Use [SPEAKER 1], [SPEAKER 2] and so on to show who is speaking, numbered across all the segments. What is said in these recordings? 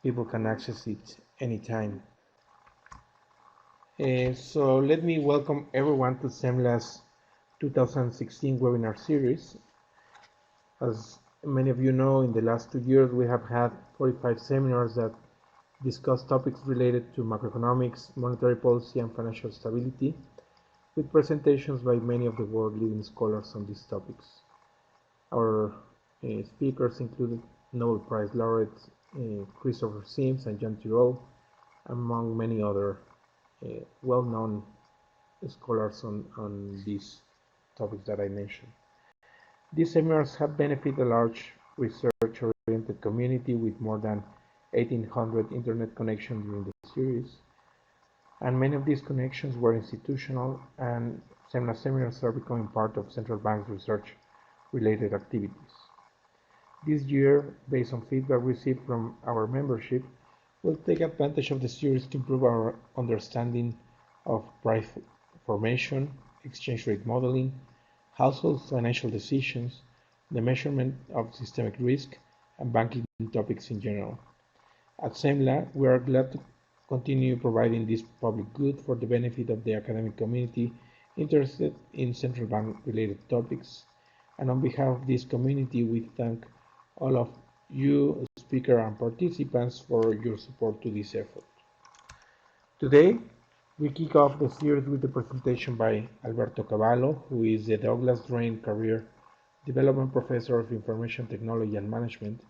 [SPEAKER 1] people can access it anytime. So let me welcome everyone to SEMLA's 2016 webinar series. As many of you know, in the last 2 years we have had 45 seminars that discuss topics related to macroeconomics, monetary policy, and financial stability, with presentations by many of the world leading scholars on these topics. Our speakers included Nobel Prize laureates Christopher Sims and John Tirole, among many other well-known scholars on these topics that I mentioned. These seminars have benefited a large research-oriented community with more than 1,800 internet connections during the series, and many of these connections were institutional, and seminars are becoming part of central bank's research-related activities. This year, based on feedback received from our membership, we'll take advantage of the series to improve our understanding of price formation, exchange rate modeling, households' financial decisions, the measurement of systemic risk, and banking topics in general. At SEMLA, we are glad to continue providing this public good for the benefit of the academic community interested in central bank-related topics. And on behalf of this community, we thank all of you, speakers and participants, for your support to this effort. Today, we kick off the series with the presentation by Alberto Cavallo, who is the Douglas Drain Career Development Professor of Information Technology and Management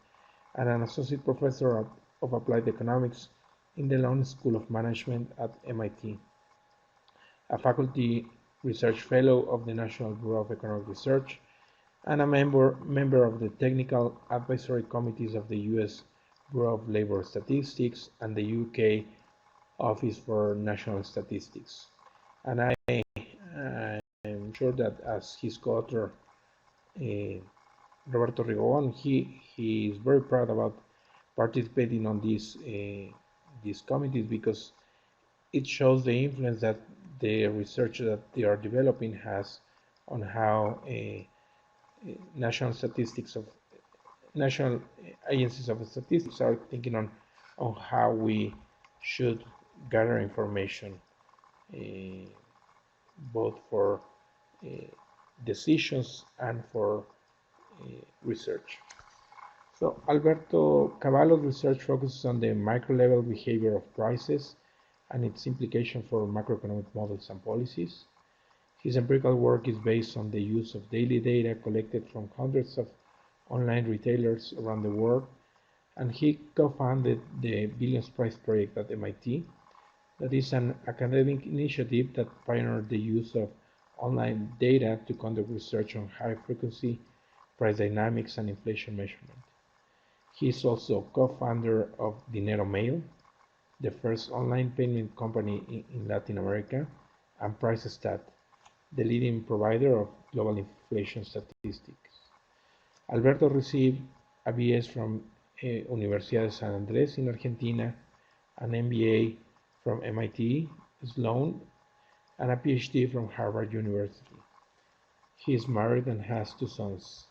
[SPEAKER 1] and an Associate Professor of Applied Economics in the London School of Management at MIT, a Faculty Research Fellow of the National Bureau of Economic Research, and a member of the Technical Advisory Committees of the US Bureau of Labor Statistics and the UK Office for National Statistics. And I am sure that as his co-author, Roberto Rigobon, he is very proud about participating on these committees, because it shows the influence that the research that they are developing has on how national agencies of statistics are thinking on how we should gather information, both for decisions and for research. So Alberto Cavallo's research focuses on the micro-level behavior of prices and its implication for macroeconomic models and policies. His empirical work is based on the use of daily data collected from hundreds of online retailers around the world, and he co-founded the Billions Prize Project at MIT. That is an academic initiative that pioneered the use of online data to conduct research on high-frequency price dynamics and inflation measurement. He is also co-founder of Dinero Mail, the first online payment company in Latin America, and PriceStat, the leading provider of global inflation statistics. Alberto received a BS from Universidad de San Andrés in Argentina, an MBA from MIT Sloan, and a PhD from Harvard University. He is married and has 2 sons.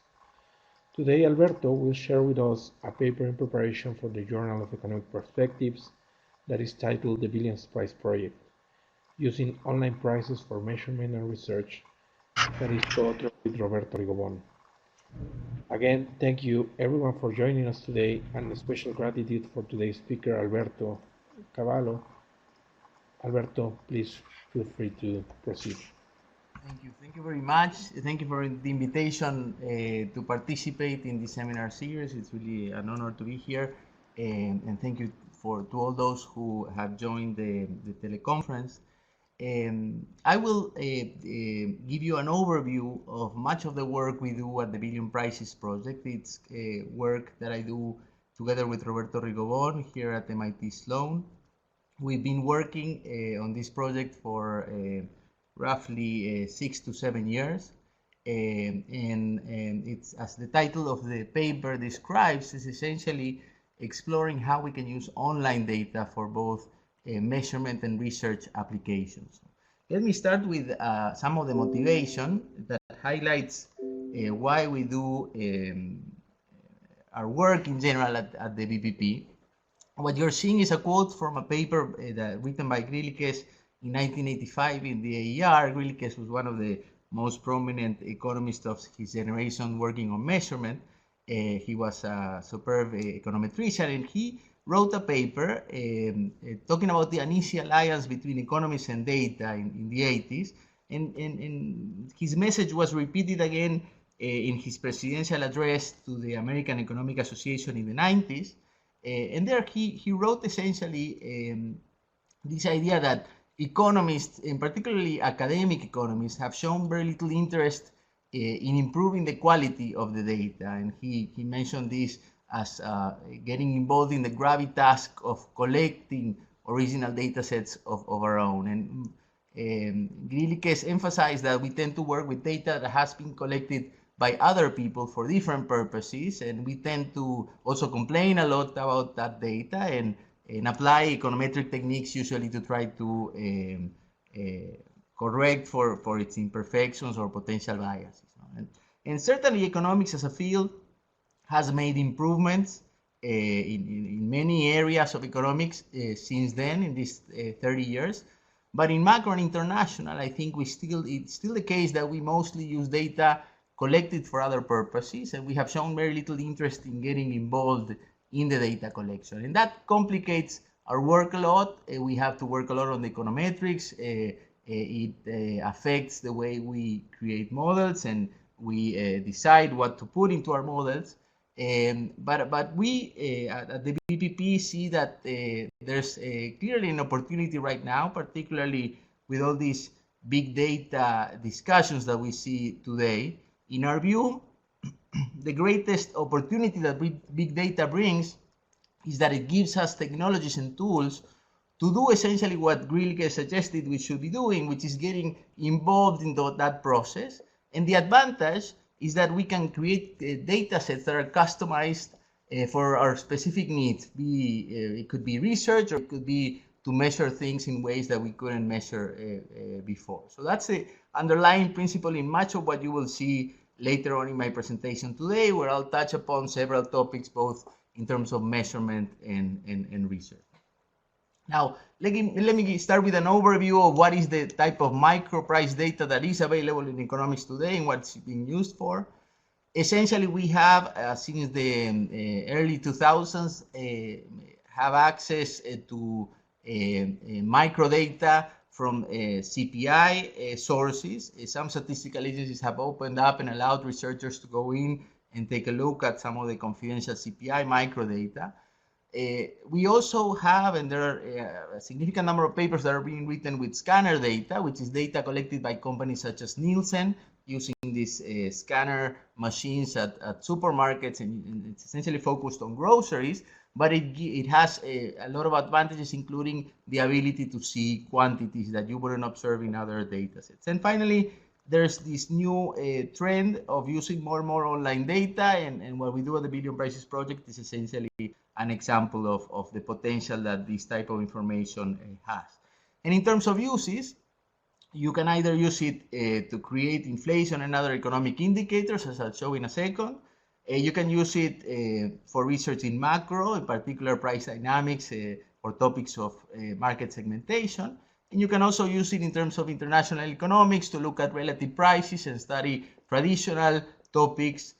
[SPEAKER 1] Today, Alberto will share with us a paper in preparation for the Journal of Economic Perspectives that is titled The Billions Prize Project, Using Online Prices for Measurement and Research, that is co-authored with Roberto Rigobon. Again, thank you everyone for joining us today, and a special gratitude for today's speaker, Alberto Cavallo. Alberto, please feel free to proceed.
[SPEAKER 2] Thank you very much. Thank you for the invitation to participate in the seminar series. It's really an honor to be here, and thank you to all those who have joined the teleconference. I will give you an overview of much of the work we do at the Billion Prizes Project. It's work that I do together with Roberto Rigobon here at MIT Sloan. We've been working on this project for roughly 6 to 7 years, and it's, as the title of the paper describes, is essentially exploring how we can use online data for both measurement and research applications. Let me start with some of the motivation that highlights why we do our work in general at the BPP. What you're seeing is a quote from a paper written by Grillikes in 1985 in the AER. Grillikes was one of the most prominent economists of his generation working on measurement. He was a superb econometrician, and he wrote a paper talking about the uneasy alliance between economists and data in the 80s. And his message was repeated again in his presidential address to the American Economic Association in the 90s. And there he wrote essentially this idea that economists, and particularly academic economists, have shown very little interest in improving the quality of the data. And he mentioned this as getting involved in the gravitas of collecting original data sets of our own. And Grillikes emphasized that we tend to work with data that has been collected by other people for different purposes, and we tend to also complain a lot about that data and apply econometric techniques usually to try to correct for its imperfections or potential biases. And certainly economics as a field has made improvements in many areas of economics since then, in these 30 years. But in macro and international, I think it's still the case that we mostly use data collected for other purposes, and we have shown very little interest in getting involved in the data collection. And that complicates our work a lot. We have to work a lot on the econometrics. It affects the way we create models, and we decide what to put into our models. But we at the BPP see that there's clearly an opportunity right now, particularly with all these big data discussions that we see today. In our view, the greatest opportunity that big data brings is that it gives us technologies and tools to do essentially what Grillikes suggested we should be doing, which is getting involved in that process. And the advantage is that we can create data sets that are customized for our specific needs. It could be research, or it could be to measure things in ways that we couldn't measure before. So that's the underlying principle in much of what you will see later on in my presentation today, where I'll touch upon several topics, both in terms of measurement and research. Now, let me start with an overview of what is the type of micro price data that is available in economics today and what's being used for. Essentially, we have, since the early 2000s, have access to micro data from CPI sources. Some statistical agencies have opened up and allowed researchers to go in and take a look at some of the confidential CPI micro data. We also have, and there are a significant number of papers that are being written with scanner data, which is data collected by companies such as Nielsen, using these scanner machines at supermarkets, and it's essentially focused on groceries, but it has a lot of advantages, including the ability to see quantities that you wouldn't observe in other data sets. And finally, there's this new trend of using more and more online data, and what we do at the Billion Prices Project is essentially an example of the potential that this type of information has. And in terms of uses, you can either use it to create inflation and other economic indicators, as I'll show in a second. You can use it for research in macro, in particular price dynamics or topics of market segmentation. And you can also use it in terms of international economics to look at relative prices and study traditional topics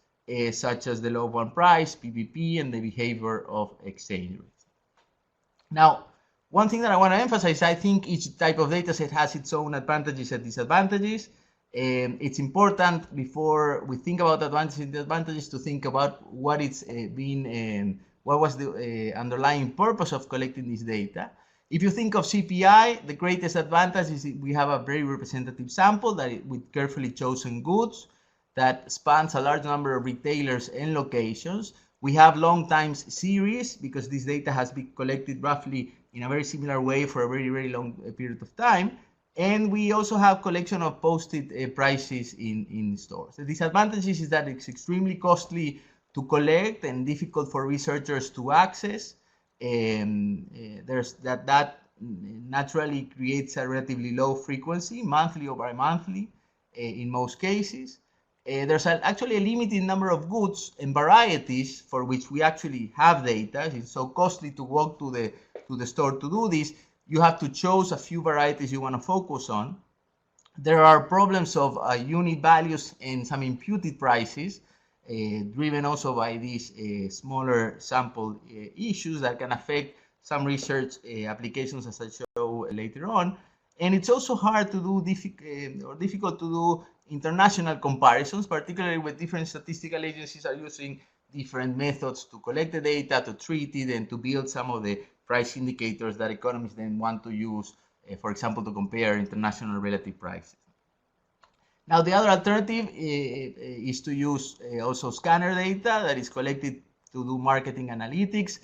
[SPEAKER 2] such as the law of one price, BPP, and the behavior of exchange rates. Now, one thing that I want to emphasize, I think each type of data set has its own advantages and disadvantages. It's important, before we think about advantages and disadvantages, to think about what it's what was the underlying purpose of collecting this data. If you think of CPI, the greatest advantage is we have a very representative sample with carefully chosen goods that spans a large number of retailers and locations. We have long time series because this data has been collected roughly in a very similar way for a very, very long period of time. And we also have collection of posted prices in stores. The disadvantages is that it's extremely costly to collect and difficult for researchers to access. There's that naturally creates a relatively low frequency, monthly or bi-monthly in most cases. there's actually a limited number of goods and varieties for which we actually have data. It's so costly to walk to the store to do this. You have to choose a few varieties you want to focus on. There are problems of unit values and some imputed prices, driven also by these smaller sample issues that can affect some research applications, as I show later on. And it's also hard to do, difficult to do international comparisons, particularly when different statistical agencies are using different methods to collect the data, to treat it, and to build some of the price indicators that economists then want to use, for example, to compare international relative prices. Now, the other alternative is to use also scanner data that is collected to do marketing analytics.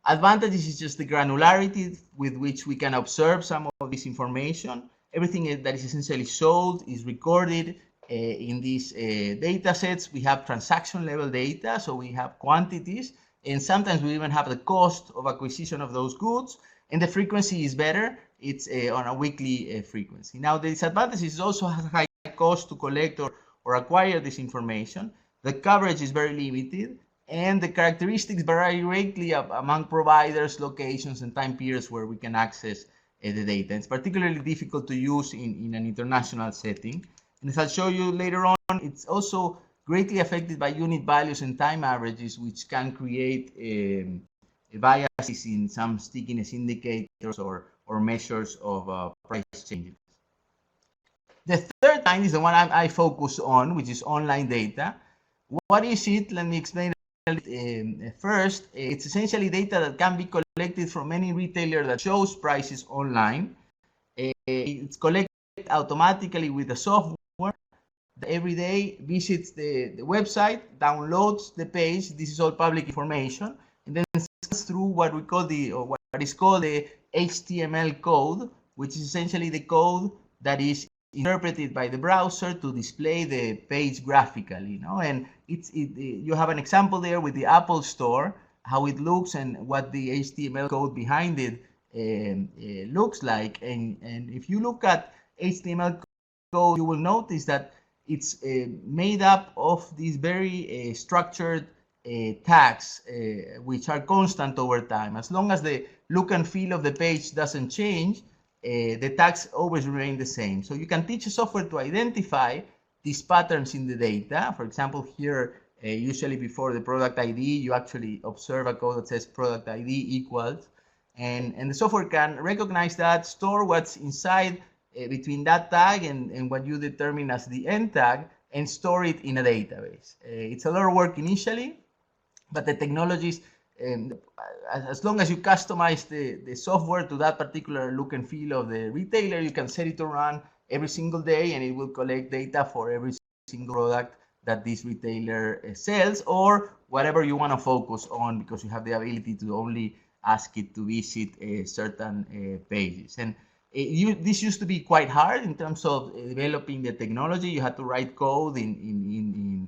[SPEAKER 2] Advantages is just the granularity with which we can observe some of this information. Everything that is essentially sold is recorded in these data sets. We have transaction level data, so we have quantities, and sometimes we even have the cost of acquisition of those goods, and the frequency is better. It's on a weekly frequency. Now, the disadvantage is also has a high cost to collect or acquire this information. The coverage is very limited, and the characteristics vary greatly among providers, locations, and time periods where we can access the data. It's particularly difficult to use in an international setting. And as I'll show you later on, it's also greatly affected by unit values and time averages, which can create biases in some stickiness indicators or measures of price changes. The third kind is the one I focus on, which is online data. What is it? Let me explain it first. It's essentially data that can be collected from any retailer that shows prices online. It's collected automatically with the software. Every day visits the website, downloads the page. This is all public information, and then scans through what we call what is called the HTML code, which is essentially the code that is interpreted by the browser to display the page graphically, and you have an example there with the Apple Store, how it looks and what the HTML code behind it looks like. And if you look at HTML code, you will notice that it's made up of these very structured tags, which are constant over time. As long as the look and feel of the page doesn't change, the tags always remain the same. So you can teach a software to identify these patterns in the data. For example, here, usually before the product ID, you actually observe a code that says product ID equals, and the software can recognize that, store what's inside between that tag and what you determine as the end tag, and store it in a database. It's a lot of work initially, but the technologies, as long as you customize the software to that particular look and feel of the retailer, you can set it to run every single day, and it will collect data for every single product that this retailer sells, or whatever you want to focus on, because you have the ability to only ask it to visit certain pages. And this used to be quite hard in terms of developing the technology. You had to write code in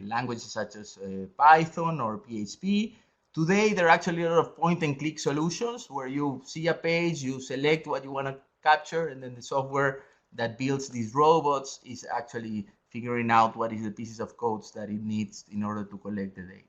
[SPEAKER 2] languages such as Python or PHP. Today, there are actually a lot of point-and-click solutions where you see a page, you select what you want to capture, and then the software that builds these robots is actually figuring out what is the pieces of codes that it needs in order to collect the data.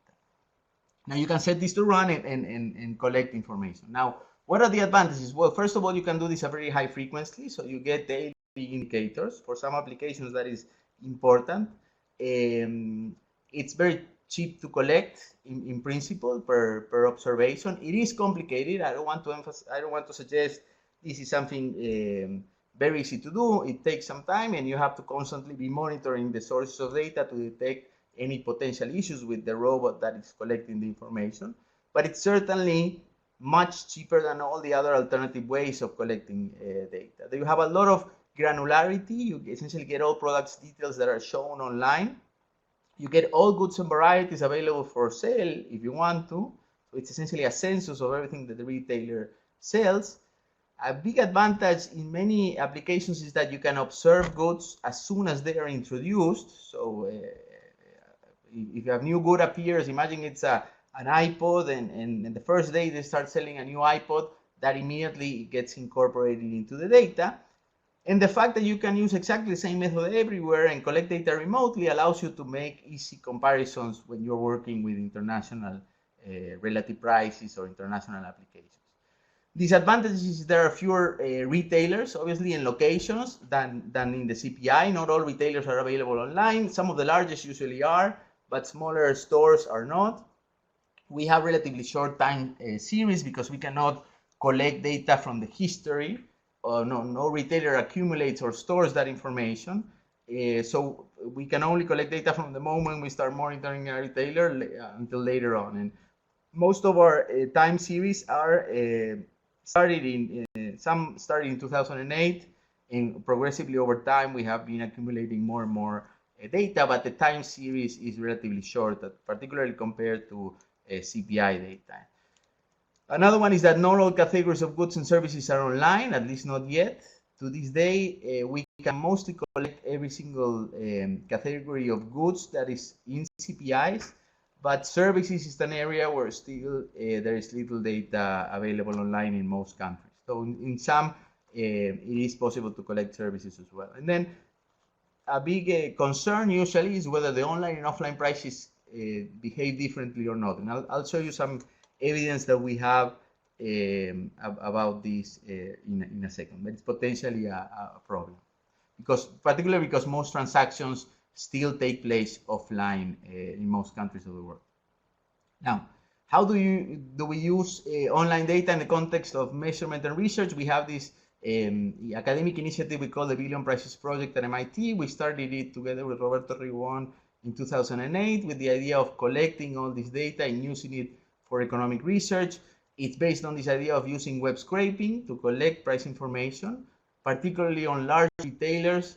[SPEAKER 2] Now, you can set this to run and collect information. Now, what are the advantages? Well, first of all, you can do this at very high frequency, so you get daily indicators. For some applications, that is important. It's very cheap to collect in principle per observation. It is complicated. I don't want to suggest this is something very easy to do. It takes some time, and you have to constantly be monitoring the sources of data to detect any potential issues with the robot that is collecting the information. But it's certainly much cheaper than all the other alternative ways of collecting data. You have a lot of granularity. You essentially get all products details that are shown online. You get all goods and varieties available for sale if you want to. So it's essentially a census of everything that the retailer sells. A big advantage in many applications is that you can observe goods as soon as they are introduced. So if a new good appears, imagine it's an iPod, and the first day they start selling a new iPod, that immediately gets incorporated into the data. And the fact that you can use exactly the same method everywhere and collect data remotely allows you to make easy comparisons when you're working with international relative prices or international applications. Disadvantages is there are fewer retailers, obviously, in locations than in the CPI. Not all retailers are available online. Some of the largest usually are, but smaller stores are not. We have relatively short time series because we cannot collect data from the history. No retailer accumulates or stores that information. So we can only collect data from the moment we start monitoring a retailer until later on. And most of our time series are some started in 2008, and progressively over time we have been accumulating more and more data, but the time series is relatively short, particularly compared to CPI data. Another one is that not all categories of goods and services are online, at least not yet. To this day, we can mostly collect every single category of goods that is in CPIs, but services is an area where still there is little data available online in most countries. So in some, it is possible to collect services as well. And then a big concern usually is whether the online and offline prices behave differently or not. And I'll show you some evidence that we have about this in a second, but it's potentially a problem. Particularly because most transactions still take place offline in most countries of the world. Now, how do we use online data in the context of measurement and research? We have this academic initiative we call the Billion Prices Project at MIT. We started it together with Roberto Rigon in 2008 with the idea of collecting all this data and using it for economic research. It's based on this idea of using web scraping to collect price information, particularly on large retailers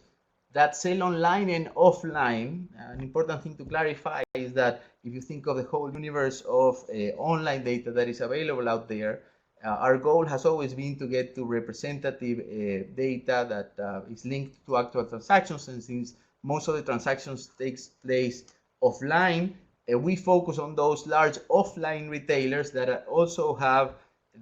[SPEAKER 2] that sell online and offline. An important thing to clarify is that if you think of the whole universe of online data that is available out there, our goal has always been to get to representative data that is linked to actual transactions, and since most of the transactions takes place offline, we focus on those large offline retailers that also have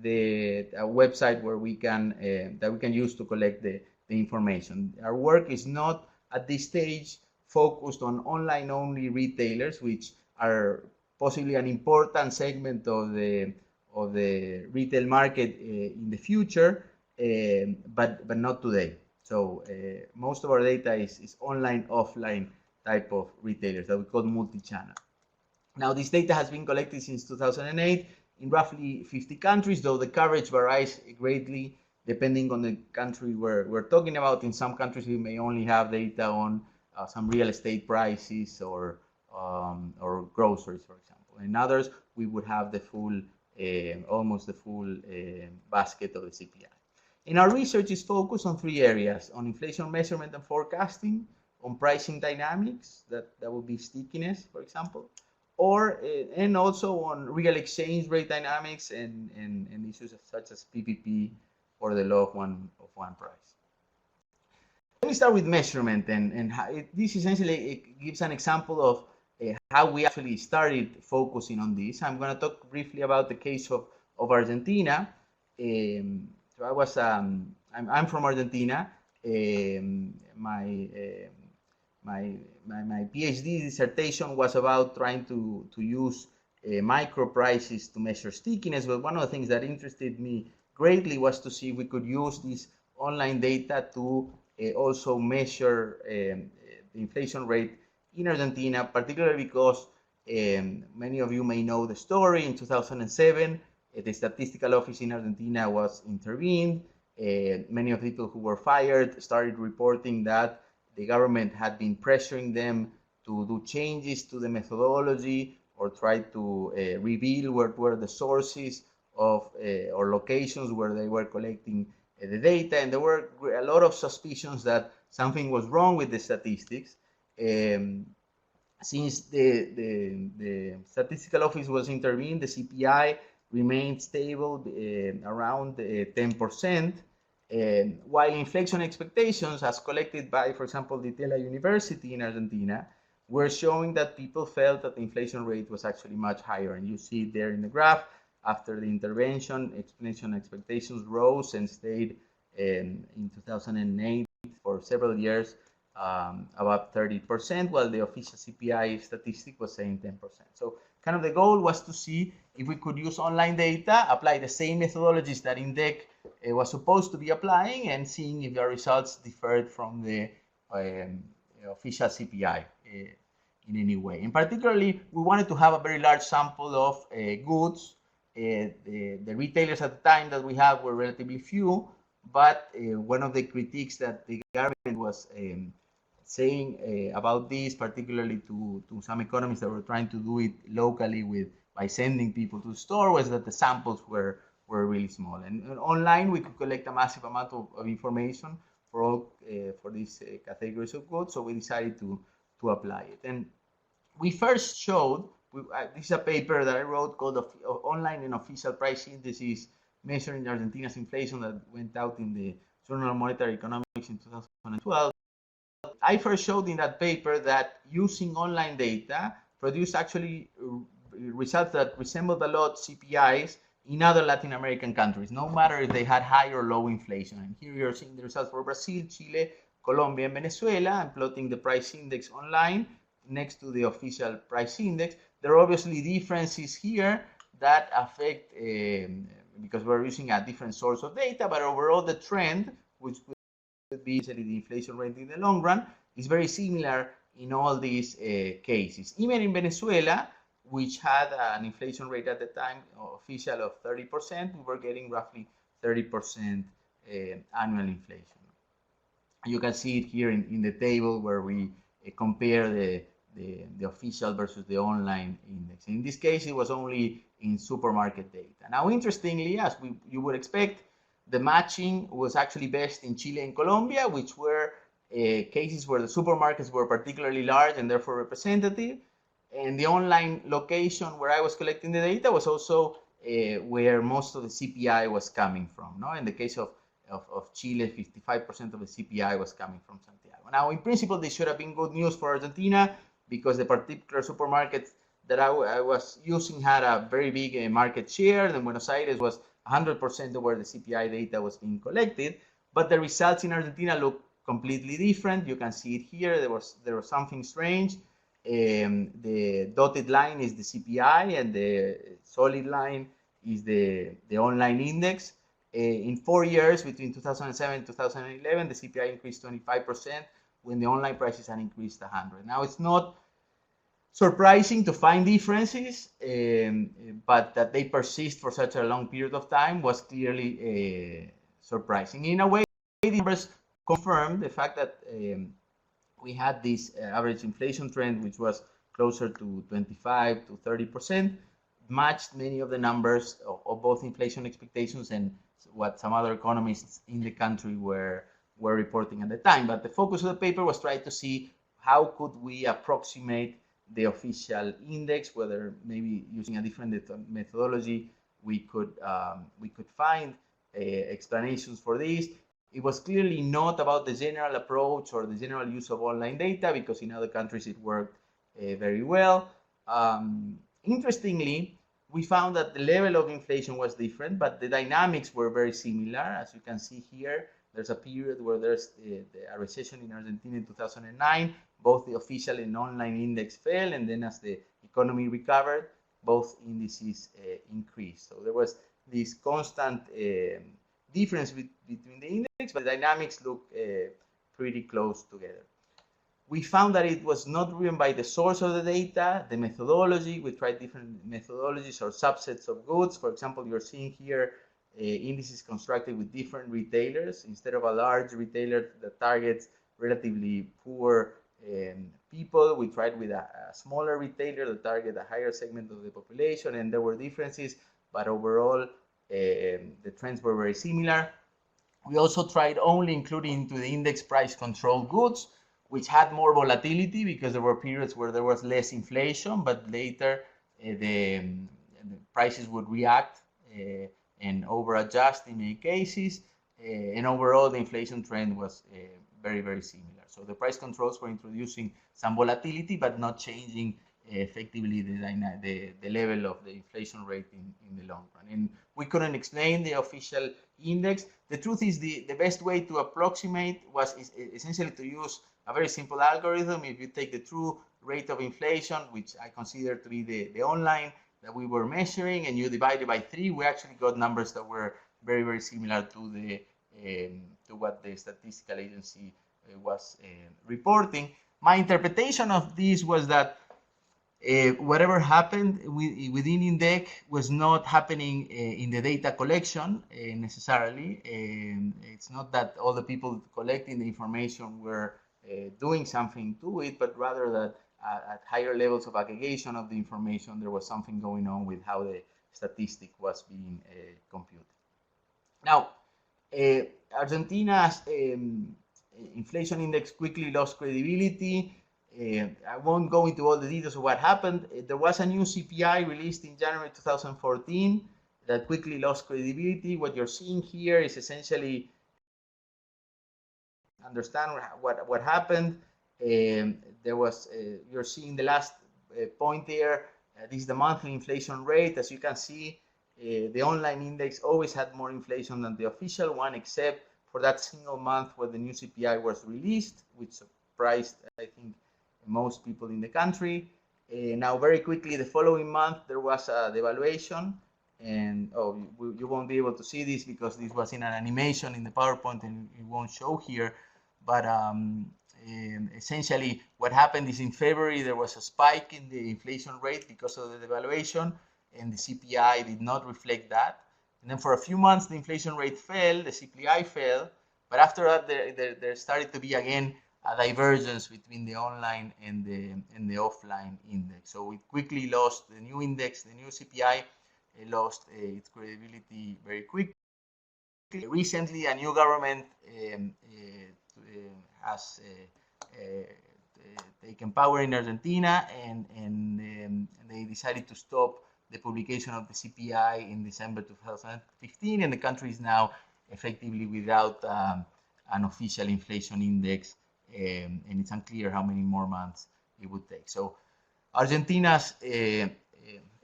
[SPEAKER 2] the website where we can that we can use to collect the information. Our work is not at this stage focused on online only retailers, which are possibly an important segment of the retail market in the future, but not today. So most of our data is online offline type of retailers that we call multi-channel. Now, this data has been collected since 2008 in roughly 50 countries, though the coverage varies greatly depending on the country we're talking about. In some countries, we may only have data on some real estate prices or groceries, for example. In others, we would have the full, almost the full basket of the CPI. And our research is focused on three areas: on inflation measurement and forecasting, on pricing dynamics, that would be stickiness, for example, and also on real exchange rate dynamics and issues such as BPP or the law of one price. Let me start with measurement, and this essentially gives an example of how we actually started focusing on this. I'm going to talk briefly about the case of Argentina. So I was I'm from Argentina. My PhD dissertation was about trying to use micro prices to measure stickiness, but one of the things that interested me greatly was to see if we could use this online data to also measure the inflation rate in Argentina, particularly because many of you may know the story. In 2007, the statistical office in Argentina was intervened. Many of the people who were fired started reporting that the government had been pressuring them to do changes to the methodology or try to reveal what were the sources of or locations where they were collecting the data. And there were a lot of suspicions that something was wrong with the statistics. Since the statistical office was intervened, the CPI remained stable around 10%. While inflation expectations, as collected by, for example, the Tela University in Argentina, were showing that people felt that the inflation rate was actually much higher. And you see it there in the graph. After the intervention, inflation expectations rose and stayed in 2008 for several years about 30%, while the official CPI statistic was saying 10%. So kind of the goal was to see if we could use online data, apply the same methodologies that INDEC was supposed to be applying, and seeing if the results differed from the official CPI in any way. And particularly, we wanted to have a very large sample of goods. The retailers at the time that we had were relatively few, but one of the critiques that the government was saying about this, particularly to some economists that were trying to do it locally by sending people to the store, was that the samples were really small. And online, we could collect a massive amount of information for all for these categories of goods, so we decided to apply it. And we first showed, this is a paper that I wrote called Online and Official Price Indices Measuring Argentina's Inflation, that went out in the Journal of Monetary Economics in 2012. I first showed in that paper that using online data produced actually results that resembled a lot CPIs in other Latin American countries, no matter if they had high or low inflation. And here you're seeing the results for Brazil, Chile, Colombia, and Venezuela. I'm plotting the price index online next to the official price index. There are obviously differences here that affect, because we're using a different source of data, but overall the trend, which would be essentially the inflation rate in the long run, is very similar in all these cases. Even in Venezuela, which had an inflation rate at the time official of 30%, we were getting roughly 30% annual inflation. You can see it here in the table where we compare the official versus the online index. In this case, it was only in supermarket data. Now, interestingly, as you would expect, the matching was actually best in Chile and Colombia, which were cases where the supermarkets were particularly large and therefore representative. And the online location where I was collecting the data was also where most of the CPI was coming from. No? In the case of Chile, 55% of the CPI was coming from Santiago. Now, in principle, this should have been good news for Argentina, because the particular supermarket that I was using had a very big market share, and Buenos Aires was 100% of where the CPI data was being collected. But the results in Argentina look completely different. You can see it here. There was something strange. The dotted line is the CPI, and the solid line is the online index. In 4 years, between 2007 and 2011, the CPI increased 25%, when the online prices had increased 100%. Now, it's not surprising to find differences, but that they persist for such a long period of time was clearly surprising. In a way, the numbers confirm the fact that we had this average inflation trend, which was closer to 25 to 30%, matched many of the numbers of both inflation expectations and what some other economists in the country were reporting at the time. But the focus of the paper was trying to see how could we approximate the official index, whether maybe using a different methodology we could find explanations for this. It was clearly not about the general approach or the general use of online data, because in other countries it worked very well. Interestingly, we found that the level of inflation was different, but the dynamics were very similar. As you can see here, there's a period where there's a recession in Argentina in 2009. Both the official and online index fell, and then as the economy recovered, both indices increased. So there was this constant difference between the index, but the dynamics look pretty close together. We found that it was not driven by the source of the data, the methodology. We tried different methodologies or subsets of goods. For example, you're seeing here indices constructed with different retailers. Instead of a large retailer that targets relatively poor people, we tried with a smaller retailer that target a higher segment of the population, and there were differences, but overall the trends were very similar. We also tried only including into the index price control goods, which had more volatility because there were periods where there was less inflation, but later the prices would react and over adjust in many cases, and overall the inflation trend was very, very similar. So the price controls were introducing some volatility, but not changing effectively the level of the inflation rate in the long run. And we couldn't explain the official index. The truth is the best way to approximate is essentially to use a very simple algorithm. If you take the true rate of inflation, which I consider to be the online that we were measuring, and you divide it by 3, we actually got numbers that were very, very similar to what the statistical agency was reporting. My interpretation of this was that whatever happened within INDEC was not happening in the data collection necessarily. It's not that all the people collecting the information were doing something to it, but rather that at higher levels of aggregation of the information, there was something going on with how the statistic was being computed. Now, Argentina's inflation index quickly lost credibility. I won't go into all the details of what happened. There was a new CPI released in January 2014 that quickly lost credibility. What you're seeing here is essentially understand what happened. There was you're seeing the last point there. This is the monthly inflation rate. As you can see, the online index always had more inflation than the official one, except for that single month where the new CPI was released, which surprised, I think, most people in the country. Now, very quickly, the following month, there was a devaluation. And you won't be able to see this because this was in an animation in the PowerPoint and it won't show here. But essentially, what happened is in February, there was a spike in the inflation rate because of the devaluation, and the CPI did not reflect that. And then for a few months, the inflation rate fell, the CPI fell, but after that, there started to be again a divergence between the online and the offline index. So it quickly lost the new index, the new CPI lost its credibility very quickly. Recently, a new government has taken power in Argentina, and they decided to stop the publication of the CPI in December 2015, and the country is now effectively without an official inflation index, and it's unclear how many more months it would take. So Argentina's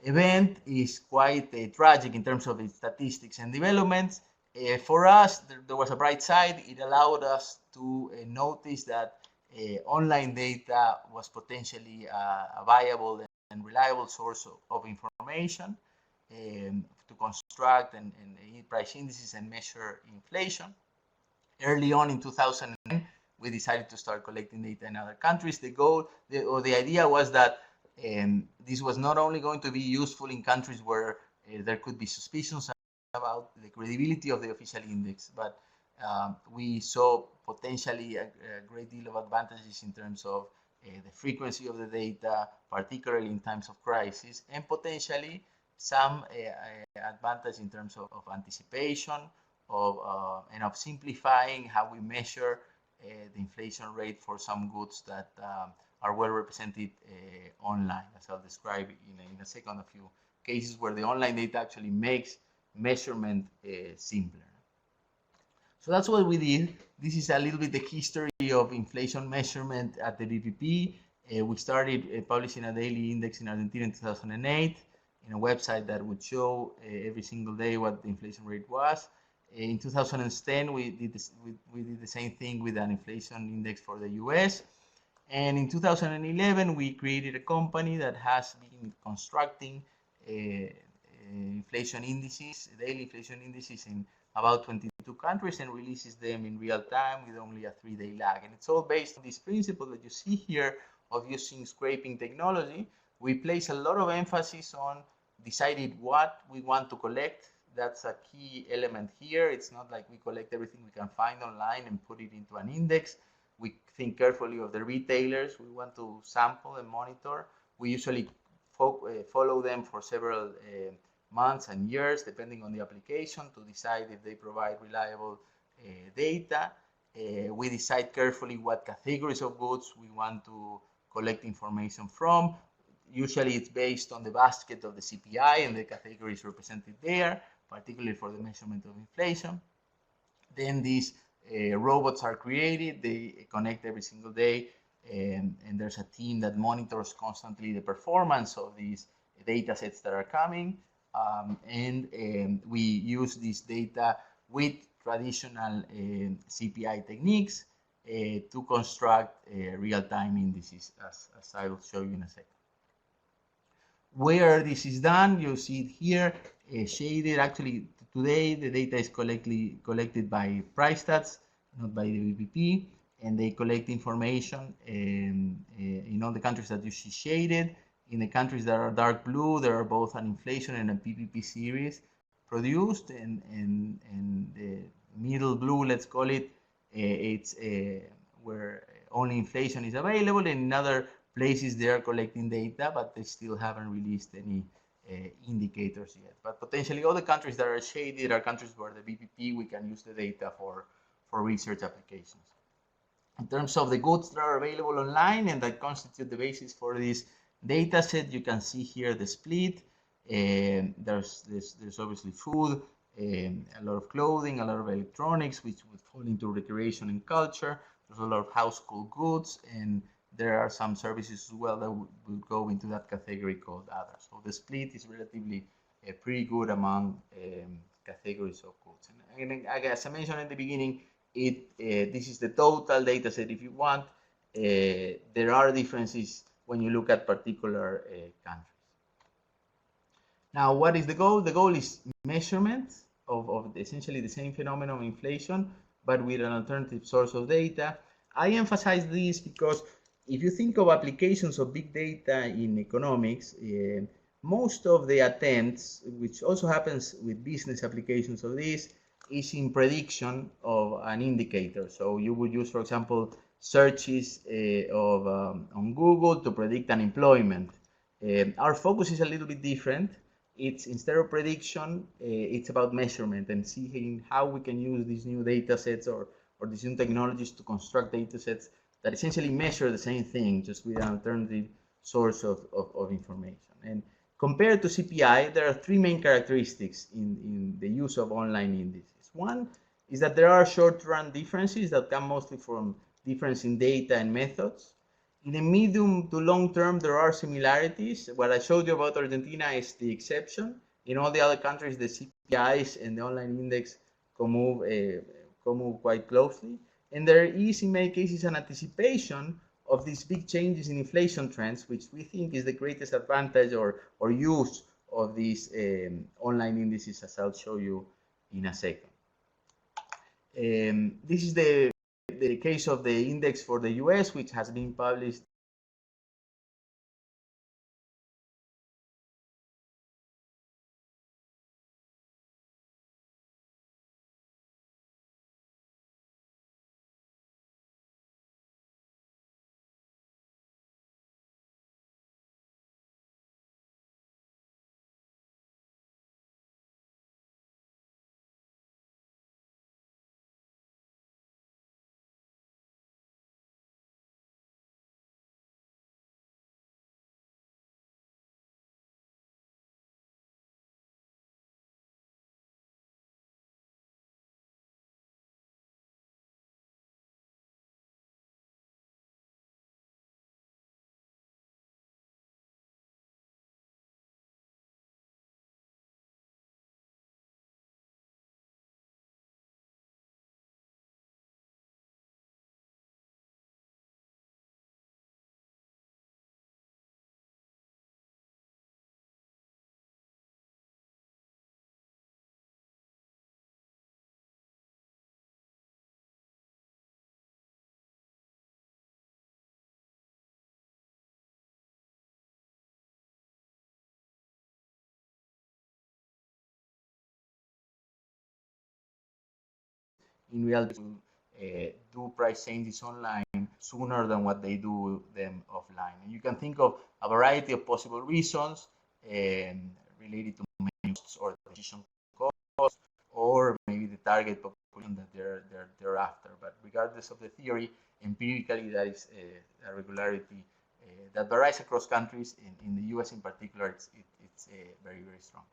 [SPEAKER 2] event is quite tragic in terms of its statistics and developments. For us, there was a bright side. It allowed us to notice that online data was potentially a viable and reliable source of information to construct and price indices and measure inflation. Early on in 2009, we decided to start collecting data in other countries. The idea was that this was not only going to be useful in countries where there could be suspicions about the credibility of the official index, but we saw potentially a great deal of advantages in terms of the frequency of the data, particularly in times of crisis, and potentially some advantage in terms of anticipation and of simplifying how we measure the inflation rate for some goods that are well represented online, as I'll describe in a second, a few cases where the online data actually makes measurement simpler. So that's what we did. This is a little bit the history of inflation measurement at the BPP. We started publishing a daily index in Argentina in 2008 in a website that would show every single day what the inflation rate was. In 2010, we did the same thing with an inflation index for the US. And in 2011, we created a company that has been constructing inflation indices, daily inflation indices in about 22 countries, and releases them in real time with only a 3-day lag. And it's all based on this principle that you see here of using scraping technology. We place a lot of emphasis on deciding what we want to collect. That's a key element here. It's not like we collect everything we can find online and put it into an index. We think carefully of the retailers we want to sample and monitor. We usually follow them for several months and years, depending on the application, to decide if they provide reliable data. We decide carefully what categories of goods we want to collect information from. Usually it's based on the basket of the CPI and the categories represented there, particularly for the measurement of inflation. Then these robots are created. They connect every single day, and there's a team that monitors constantly the performance of these data sets that are coming. And we use this data with traditional CPI techniques to construct real-time indices, as I will show you in a second. Where this is done, you see it here, shaded. Actually, today the data is collected by price stats, not by the BPP, and they collect information in all the countries that you see shaded. In the countries that are dark blue, there are both an inflation and a BPP series produced, and the middle blue, let's call it, it's where only inflation is available, and in other places they are collecting data, but they still haven't released any indicators yet. But potentially all the countries that are shaded are countries where the BPP, we can use the data for research applications. In terms of the goods that are available online and that constitute the basis for this data set, you can see here the split. There's obviously food, a lot of clothing, a lot of electronics, which would fall into recreation and culture. There's a lot of household goods, and there are some services as well that will go into that category called other. So the split is relatively pretty good among categories of goods. And as I mentioned at the beginning, this is the total data set if you want. There are differences when you look at particular countries. Now, what is the goal? The goal is measurement of essentially the same phenomenon of inflation, but with an alternative source of data. I emphasize this because if you think of applications of big data in economics, most of the attempts, which also happens with business applications of this, is in prediction of an indicator. So you would use, for example, searches on Google to predict unemployment. Our focus is a little bit different. It's instead of prediction, it's about measurement and seeing how we can use these new data sets or these new technologies to construct data sets that essentially measure the same thing, just with an alternative source of information. And compared to CPI, there are three main characteristics in the use of online indices. One is that there are short-run differences that come mostly from difference in data and methods. In the medium to long term, there are similarities. What I showed you about Argentina is the exception. In all the other countries, the CPIs and the online index move quite closely. And there is, in many cases, an anticipation of these big changes in inflation trends, which we think is the greatest advantage or use of these online indices, as I'll show you in a second. This is the case of the index for the US, which has been published in reality do price changes online sooner than what they do them offline. And you can think of a variety of possible reasons related to costs or decision costs, or maybe the target population that they're after. But regardless of the theory, empirically that is a regularity that varies across countries. In the US in particular, it's very, very strong.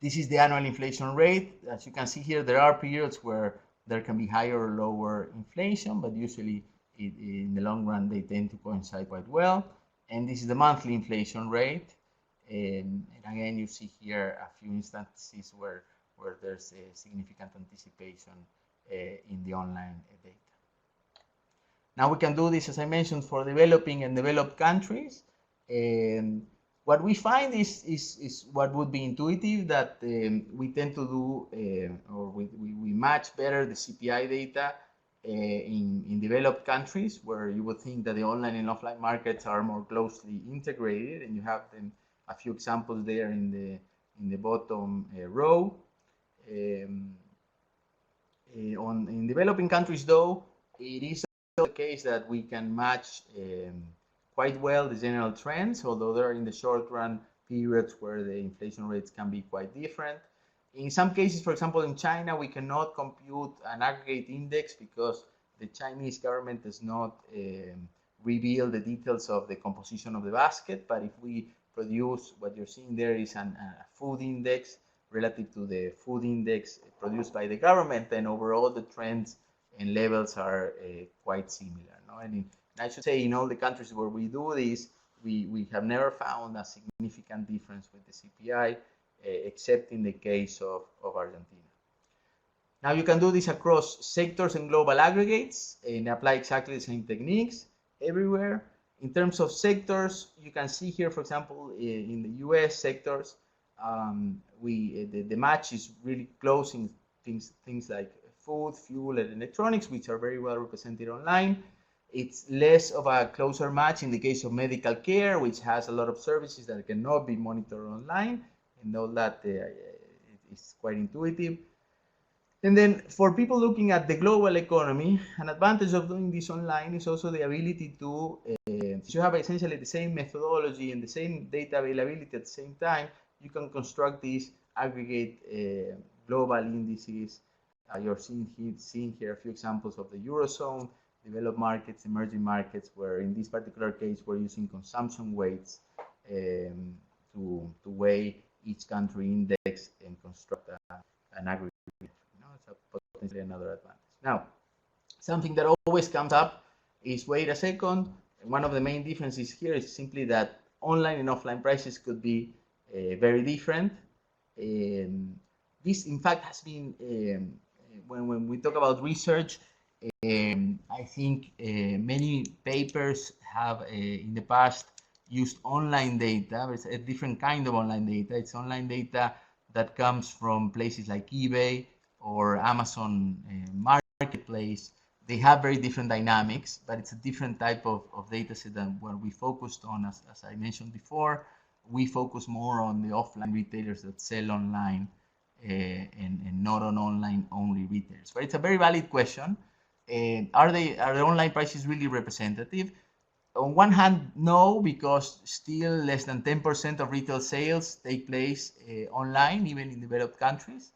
[SPEAKER 2] This is the annual inflation rate. As you can see here, there are periods where there can be higher or lower inflation, but usually in the long run, they tend to coincide quite well. And this is the monthly inflation rate. And again, you see here a few instances where where there's a significant anticipation in the online data. Now we can do this, as I mentioned, for developing and developed countries. What we find is what would be intuitive, that we tend to do, or we match better the CPI data in developed countries, where you would think that the online and offline markets are more closely integrated, and you have them, a few examples there in the bottom row. In developing countries, though, it is the case that we can match quite well the general trends, although there are in the short run periods where the inflation rates can be quite different. In some cases, for example, in China, we cannot compute an aggregate index because the Chinese government does not reveal the details of the composition of the basket. But if we produce, what you're seeing there is a food index relative to the food index produced by the government, then overall the trends and levels are quite similar. No? And I should say, in all the countries where we do this, we have never found a significant difference with the CPI, except in the case of Argentina. Now you can do this across sectors and global aggregates and apply exactly the same techniques everywhere. In terms of sectors, you can see here, for example, in the US sectors, the match is really close in things like food, fuel, and electronics, which are very well represented online. It's less of a closer match in the case of medical care, which has a lot of services that cannot be monitored online, and all that is quite intuitive. And then for people looking at the global economy, an advantage of doing this online is also the ability to, if you have essentially the same methodology and the same data availability at the same time, you can construct these aggregate global indices. You're seeing here a few examples of the Eurozone, developed markets, emerging markets, where in this particular case, we're using consumption weights to weigh each country index and construct an aggregate. It's potentially another advantage. Now, something that always comes up is, wait a second, one of the main differences here is simply that online and offline prices could be very different. This, in fact, has been, when we talk about research, I think many papers have in the past used online data. It's a different kind of online data. It's online data that comes from places like eBay or Amazon Marketplace. They have very different dynamics, but it's a different type of data set than what we focused on. As I mentioned before, we focus more on the offline retailers that sell online and not on online only retailers. But it's a very valid question. Are the online prices really representative? On one hand, no, because still less than 10% of retail sales take place online, even in developed countries.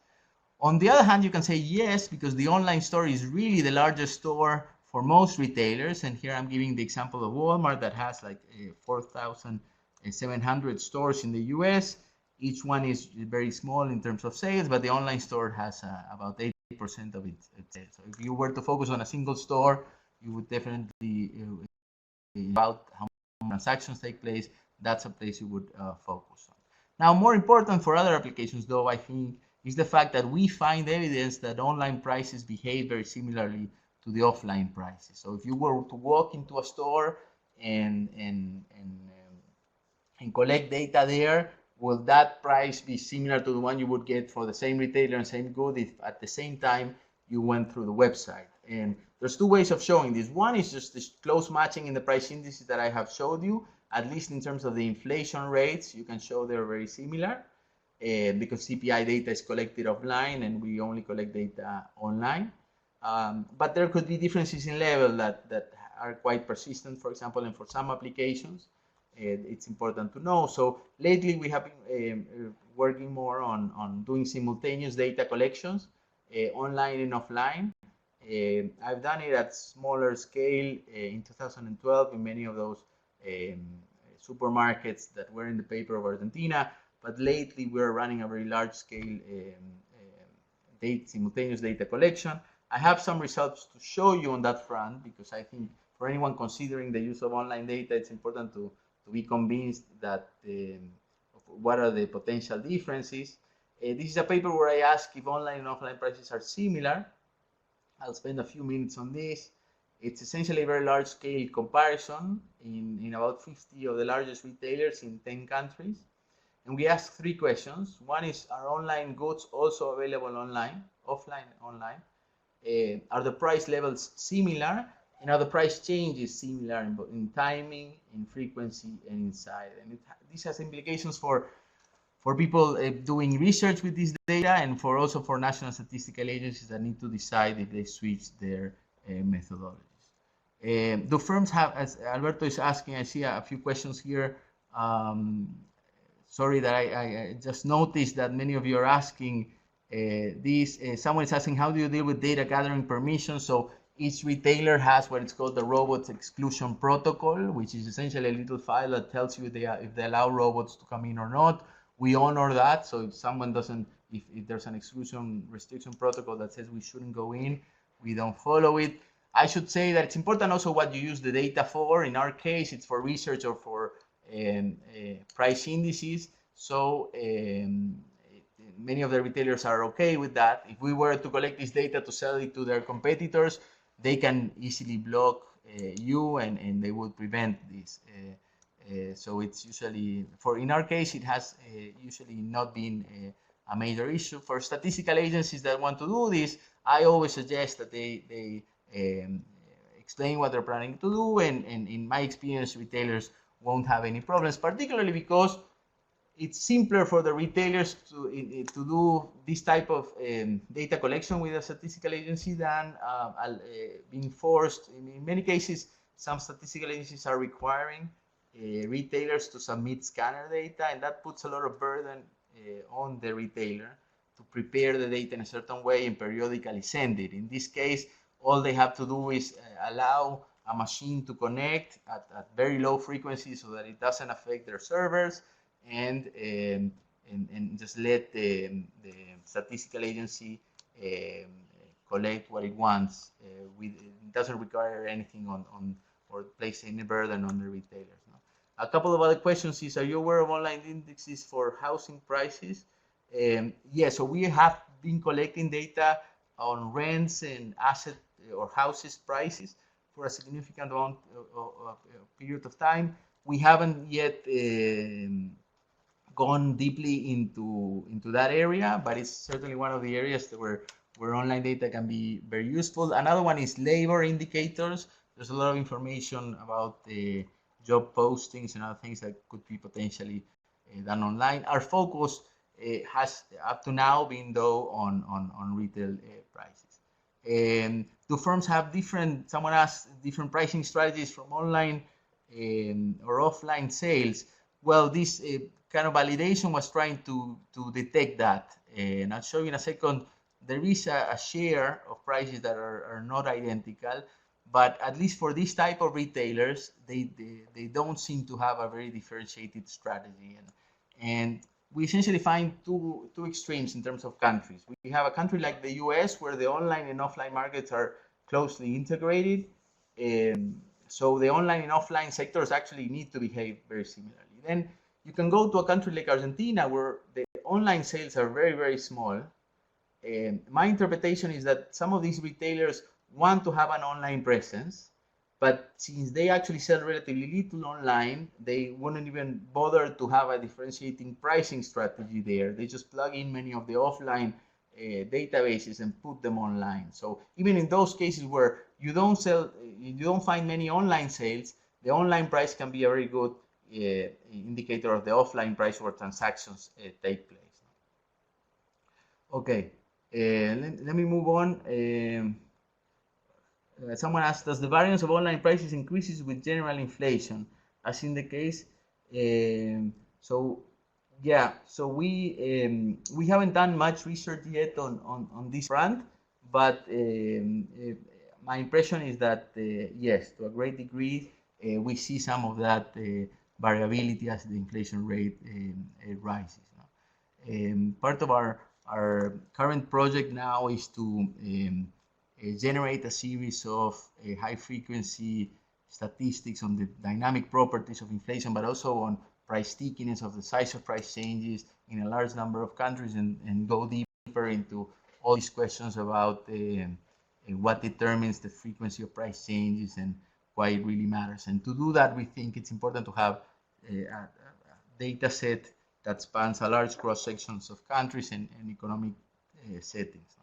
[SPEAKER 2] On the other hand, you can say yes, because the online store is really the largest store for most retailers. And here I'm giving the example of Walmart that has like 4,700 stores in the US. Each one is very small in terms of sales, but the online store has about 80% of its sales. So if you were to focus on a single store, you would definitely, about how many transactions take place, that's a place you would focus on. Now, more important for other applications, though, I think, is the fact that we find evidence that online prices behave very similarly to the offline prices. So if you were to walk into a store and collect data there, will that price be similar to the one you would get for the same retailer and same good if at the same time you went through the website? And there's two ways of showing this. One is just this close matching in the price indices that I have showed you, at least in terms of the inflation rates. You can show they're very similar because CPI data is collected offline and we only collect data online. But there could be differences in level that are quite persistent, for example, and for some applications. It's important to know. So lately we have been working more on doing simultaneous data collections, online and offline. I've done it at smaller scale in 2012 in many of those supermarkets that were in the paper of Argentina, but lately we're running a very large scale simultaneous data collection. I have some results to show you on that front, because I think for anyone considering the use of online data, it's important to be convinced that what are the potential differences. This is a paper where I ask if online and offline prices are similar. I'll spend a few minutes on this. It's essentially a very large scale comparison in about 50 of the largest retailers in 10 countries. And we ask 3 questions. One is, are online goods also available online, offline, online? Are the price levels similar? And are the price changes similar in timing, in frequency, and in size? And this has implications for people doing research with this data, and also for national statistical agencies that need to decide if they switch their methodologies. The firms have, as Alberto is asking, I see a few questions here. Sorry that I just noticed that many of you are asking this. Someone is asking, how do you deal with data gathering permission? So each retailer has what is called the robot exclusion protocol, which is essentially a little file that tells you if they allow robots to come in or not. We honor that. So if someone doesn't, if there's an exclusion restriction protocol that says we shouldn't go in, we don't follow it. I should say that it's important also what you use the data for. In our case, it's for research or for price indices. So many of the retailers are okay with that. If we were to collect this data to sell it to their competitors, they can easily block you, and they would prevent this. So it's usually, in our case, it has usually not been a major issue. For statistical agencies that want to do this, I always suggest that they explain what they're planning to do, and in my experience, retailers won't have any problems, particularly because it's simpler for the retailers to do this type of data collection with a statistical agency than being forced. In many cases, some statistical agencies are requiring retailers to submit scanner data, and that puts a lot of burden on the retailer to prepare the data in a certain way and periodically send it. In this case, all they have to do is allow a machine to connect at very low frequencies so that it doesn't affect their servers, and just let the statistical agency collect what it wants. It doesn't require anything on or place any burden on the retailers. No? A couple of other questions is, are you aware of online indexes for housing prices? Yeah, so we have been collecting data on rents and asset or houses prices for a significant amount of period of time. We haven't yet gone deeply into that area, but it's certainly one of the areas where online data can be very useful. Another one is labor indicators. There's a lot of information about the job postings and other things that could be potentially done online. Our focus has up to now been though on retail prices. Do firms have someone asked, different pricing strategies from online or offline sales? Well, this kind of validation was trying to detect that. And I'll show you in a second. There is a share of prices that are not identical, but at least for this type of retailers, they don't seem to have a very differentiated strategy. And we essentially find two extremes in terms of countries. We have a country like the US where the online and offline markets are closely integrated. So the online and offline sectors actually need to behave very similarly. Then you can go to a country like Argentina where the online sales are very, very small. My interpretation is that some of these retailers want to have an online presence, but since they actually sell relatively little online, they wouldn't even bother to have a differentiating pricing strategy there. They just plug in many of the offline databases and put them online. So even in those cases where you don't find many online sales, the online price can be a very good indicator of the offline price where transactions take place. Okay, let me move on. Someone asked, does the variance of online prices increases with general inflation, as in the case? So yeah, so we haven't done much research yet on this front, but my impression is that yes, to a great degree, we see some of that variability as the inflation rate rises. Part of our current project now is to generate a series of high frequency statistics on the dynamic properties of inflation, but also price stickiness, of the size of price changes in a large number of countries, and go deeper into all these questions about what determines the frequency of price changes and why it really matters. And to do that, we think it's important to have a data set that spans a large cross sections of countries and economic settings.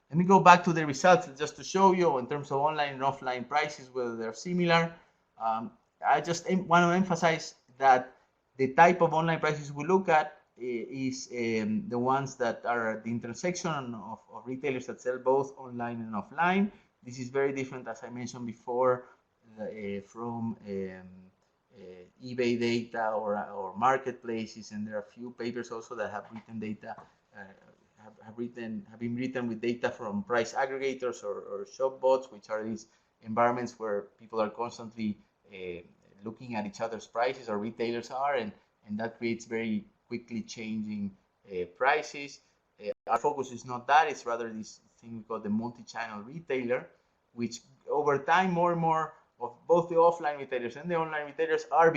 [SPEAKER 2] Let me go back to the results just to show you in terms of online and offline prices, whether they're similar. I just want to emphasize that the type of online prices we look at is the ones that are at the intersection of retailers that sell both online and offline. This is very different, as I mentioned before, from eBay data or marketplaces, and there are a few papers also that have written data, have been written with data from price aggregators or shop bots, which are these environments where people are constantly looking at each other's prices, or retailers are, and that creates very quickly changing prices. Our focus is not that, it's rather this thing we call the multi-channel retailer, which over time more and more of both the offline retailers and the online retailers are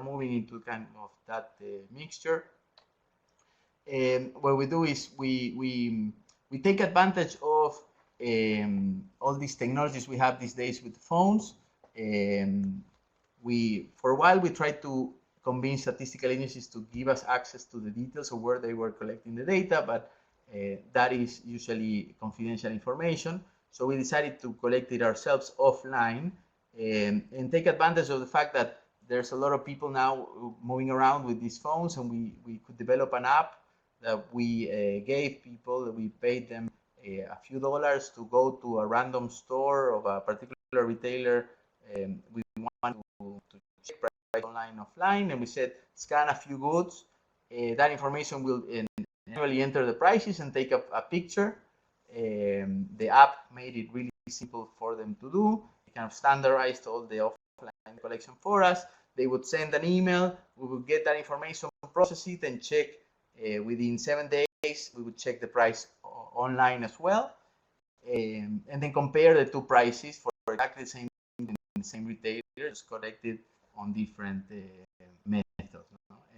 [SPEAKER 2] moving into kind of that mixture. And what we do is we take advantage of all these technologies we have these days with phones. For a while we tried to convince statistical agencies to give us access to the details of where they were collecting the data, but that is usually confidential information. So we decided to collect it ourselves offline and take advantage of the fact that there's a lot of people now moving around with these phones, and we could develop an app that we gave people, that we paid them a few dollars to go to a random store of a particular retailer. We want to check price online, offline, and we said scan a few goods. That information will manually enter the prices and take a picture. The app made it really simple for them to do. It kind of standardized all the offline collection for us. They would send an email, we would get that information, process it, and check within 7 days. We would check the price online as well, and then compare the two prices for exactly the same retailer, just collected on different methods.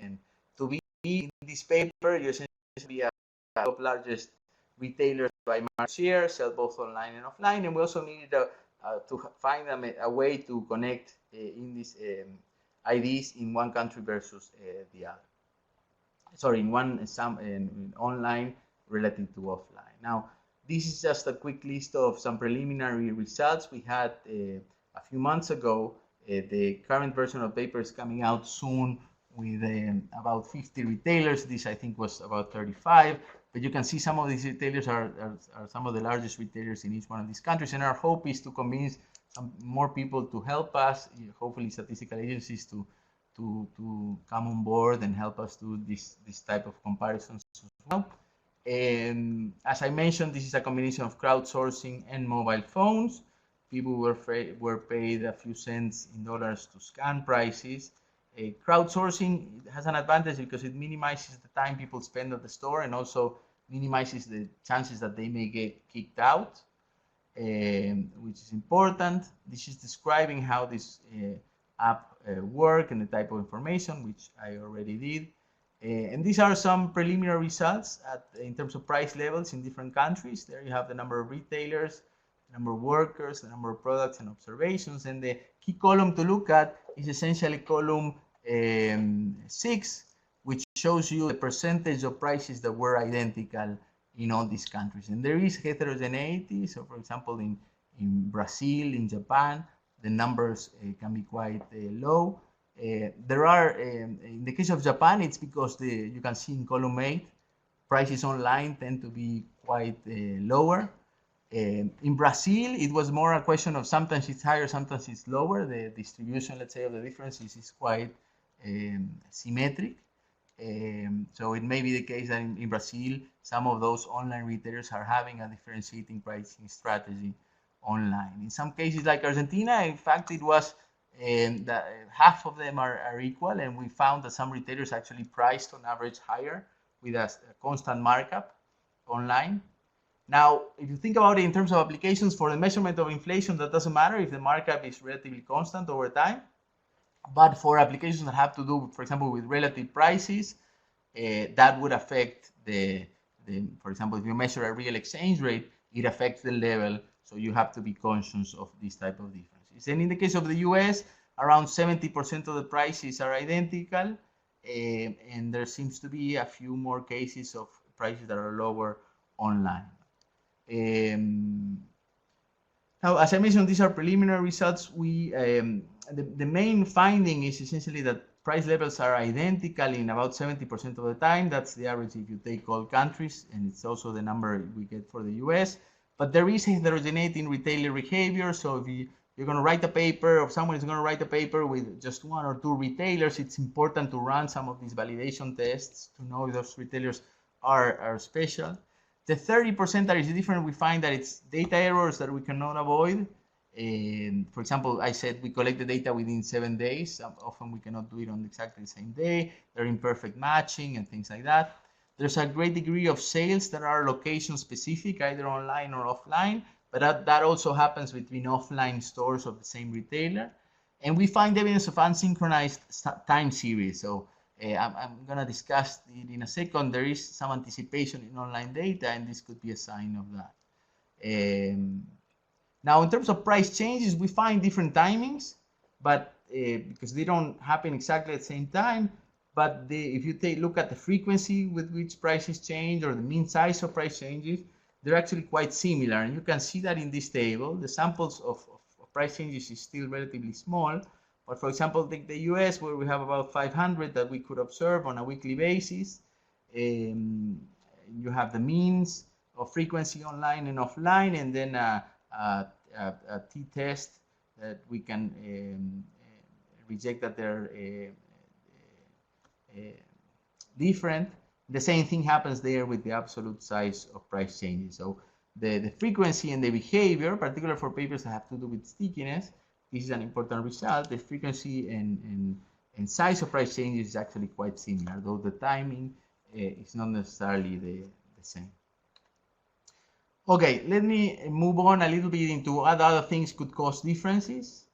[SPEAKER 2] And to be in this paper, you essentially are the top largest retailers by market share, sell both online and offline, and we also needed to find a way to connect in these IDs in one country versus the other. Sorry, in online relative to offline. Now, this is just a quick list of some preliminary results we had a few months ago. The current version of paper is coming out soon with about 50 retailers. This, I think, was about 35. But you can see some of these retailers are some of the largest retailers in each one of these countries. And our hope is to convince some more people to help us, hopefully statistical agencies to come on board and help us do this type of comparisons as well. And as I mentioned, this is a combination of crowdsourcing and mobile phones. People were paid a few cents in dollars to scan prices. Crowdsourcing has an advantage because it minimizes the time people spend at the store and also minimizes the chances that they may get kicked out, which is important. This is describing how this app work and the type of information, which I already did. And these are some preliminary results in terms of price levels in different countries. There you have the number of retailers, the number of workers, the number of products and observations. And the key column to look at is essentially column 6, which shows you the percentage of prices that were identical in all these countries. And there is heterogeneity. So, for example, in Brazil, in Japan, the numbers can be quite low. There are, in the case of Japan, it's because you can see in column 8, prices online tend to be quite lower. In Brazil, it was more a question of sometimes it's higher, sometimes it's lower. The distribution, let's say, of the differences is quite symmetric. So it may be the case that in Brazil, some of those online retailers are having a differentiating pricing strategy online. In some cases like Argentina, in fact, it was that half of them are equal, and we found that some retailers actually priced on average higher with a constant markup online. Now, if you think about it in terms of applications for the measurement of inflation, that doesn't matter if the markup is relatively constant over time. But for applications that have to do, for example, with relative prices, that would affect for example, if you measure a real exchange rate, it affects the level. So you have to be conscious of this type of differences. And in the case of the US, around 70% of the prices are identical. And there seems to be a few more cases of prices that are lower online. Now, as I mentioned, these are preliminary results. The main finding is essentially that price levels are identical in about 70% of the time. That's the average if you take all countries, and it's also the number we get for the US. But there is heterogeneity in retailer behavior. So if you're going to write a paper, or someone is going to write a paper with just one or two retailers, it's important to run some of these validation tests to know if those retailers are special. The 30% that is different, we find that it's data errors that we cannot avoid. For example, I said we collect the data within 7 days. Often we cannot do it on exactly the same day. They're imperfect matching and things like that. There's a great degree of sales that are location specific, either online or offline, but that also happens between offline stores of the same retailer. And we find evidence of unsynchronized time series. So I'm going to discuss it in a second. There is some anticipation in online data, and this could be a sign of that. Now, in terms of price changes, we find different timings, but because they don't happen exactly at the same time. But if you look at the frequency with which prices change or the mean size of price changes, they're actually quite similar. And you can see that in this table. The samples of price changes is still relatively small. But for example, take the US, where we have about 500 that we could observe on a weekly basis. You have the means of frequency online and offline, and then a t-test that we can reject that they're different. The same thing happens there with the absolute size of price changes. So the frequency and the behavior, particularly for papers that have to do with stickiness, this is an important result. The frequency and size of price changes is actually quite similar, though the timing is not necessarily the same. Okay, let me move on a little bit into what other things could cause differences.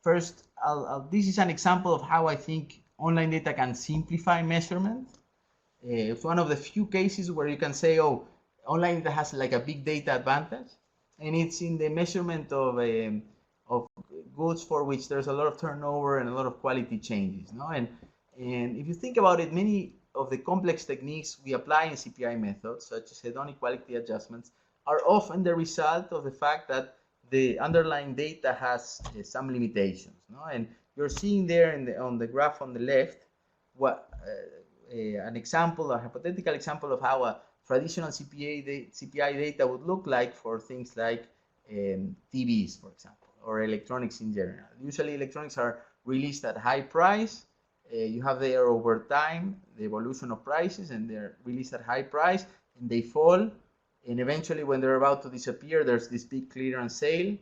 [SPEAKER 2] First, this is an example of how I think online data can simplify measurement. It's one of the few cases where you can say, oh, online data has like a big data advantage, and it's in the measurement of goods for which there's a lot of turnover and a lot of quality changes. No? And if you think about it, many of the complex techniques we apply in CPI methods, such as hedonic quality adjustments, are often the result of the fact that the underlying data has some limitations. No? And you're seeing there on the graph on the left what an example, a hypothetical example of how a traditional CPI data would look like for things like TVs, for example, or electronics in general. Usually electronics are released at high price. You have there over time the evolution of prices, and they're released at high price, and they fall. And eventually, when they're about to disappear, there's this big clearance sale.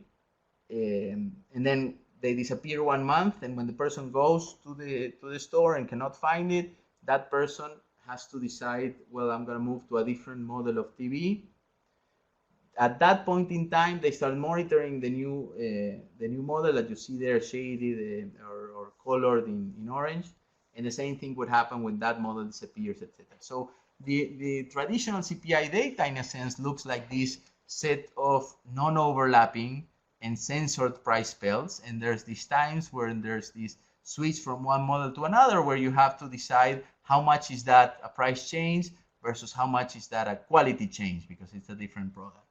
[SPEAKER 2] And then they disappear 1 month, and when the person goes to the store and cannot find it, that person has to decide, well, I'm going to move to a different model of TV. At that point in time, they start monitoring the new model that you see there shaded or colored in orange. And the same thing would happen when that model disappears, etc. So the traditional CPI data, in a sense, looks like this set of non-overlapping and censored price spells. And there's these times where there's this switch from one model to another, where you have to decide how much is that a price change versus how much is that a quality change, because it's a different product.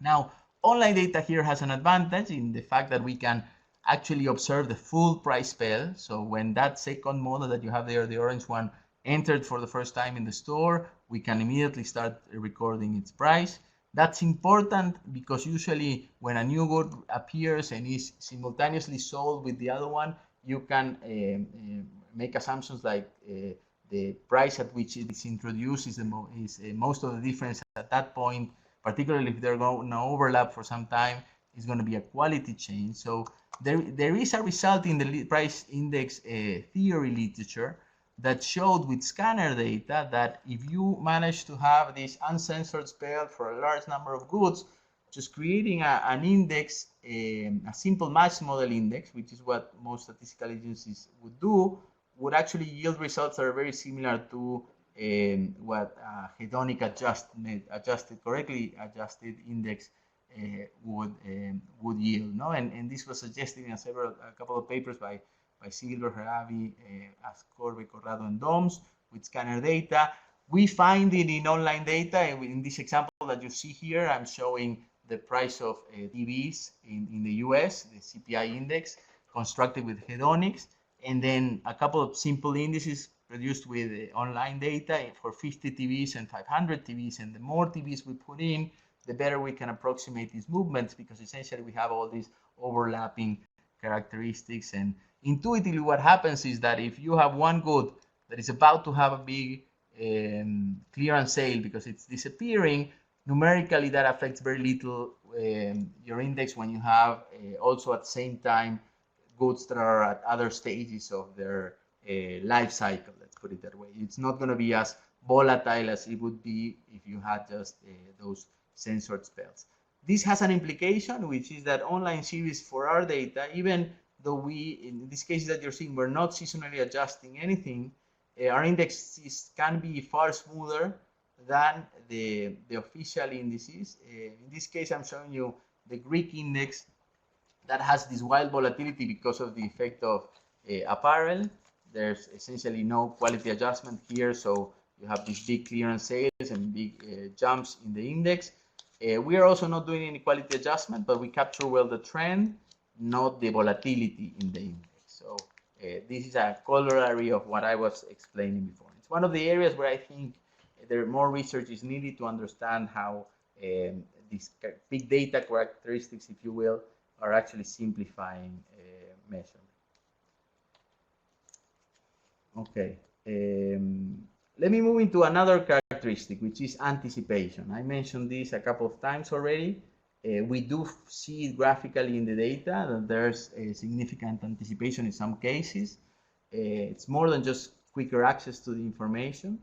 [SPEAKER 2] Now, online data here has an advantage in the fact that we can actually observe the full price spell. So when that second model that you have there, the orange one, entered for the first time in the store, we can immediately start recording its price. That's important because usually when a new good appears and is simultaneously sold with the other one, you can make assumptions like the price at which it is introduced is most of the difference at that point, particularly if they're going to overlap for some time, is going to be a quality change. So there is a result in the price index theory literature that showed with scanner data that if you manage to have this uncensored spell for a large number of goods, just creating an index, a simple match model index, which is what most statistical agencies would do, would actually yield results that are very similar to what hedonic correctly adjusted index would yield. No, and this was suggested in a couple of papers by Silver, Heravi, Ascorbe, Corrado, and Doms with scanner data. We find it in online data. In this example that you see here, I'm showing the price of TVs in the US, the CPI index, constructed with hedonics, and then a couple of simple indices produced with online data for 50 TVs and 500 TVs. And the more TVs we put in, the better we can approximate these movements, because essentially we have all these overlapping characteristics. And intuitively what happens is that if you have one good that is about to have a big clearance sale because it's disappearing, numerically that affects very little your index when you have also at the same time goods that are at other stages of their life cycle, let's put it that way. It's not going to be as volatile as it would be if you had just those censored spells. This has an implication, which is that online series for our data, even though we, in these cases that you're seeing, we're not seasonally adjusting anything, our indexes can be far smoother than the official indices. In this case, I'm showing you the Greek index that has this wild volatility because of the effect of apparel. There's essentially no quality adjustment here, so you have these big clearance sales and big jumps in the index. We are also not doing any quality adjustment, but we capture well the trend, not the volatility in the index. So this is a corollary of what I was explaining before. It's one of the areas where I think there more research is needed to understand how these big data characteristics, if you will, are actually simplifying measurement. Okay. Let me move into another characteristic, which is anticipation. I mentioned this a couple of times already. We do see it graphically in the data that there's a significant anticipation in some cases. It's more than just quicker access to the information.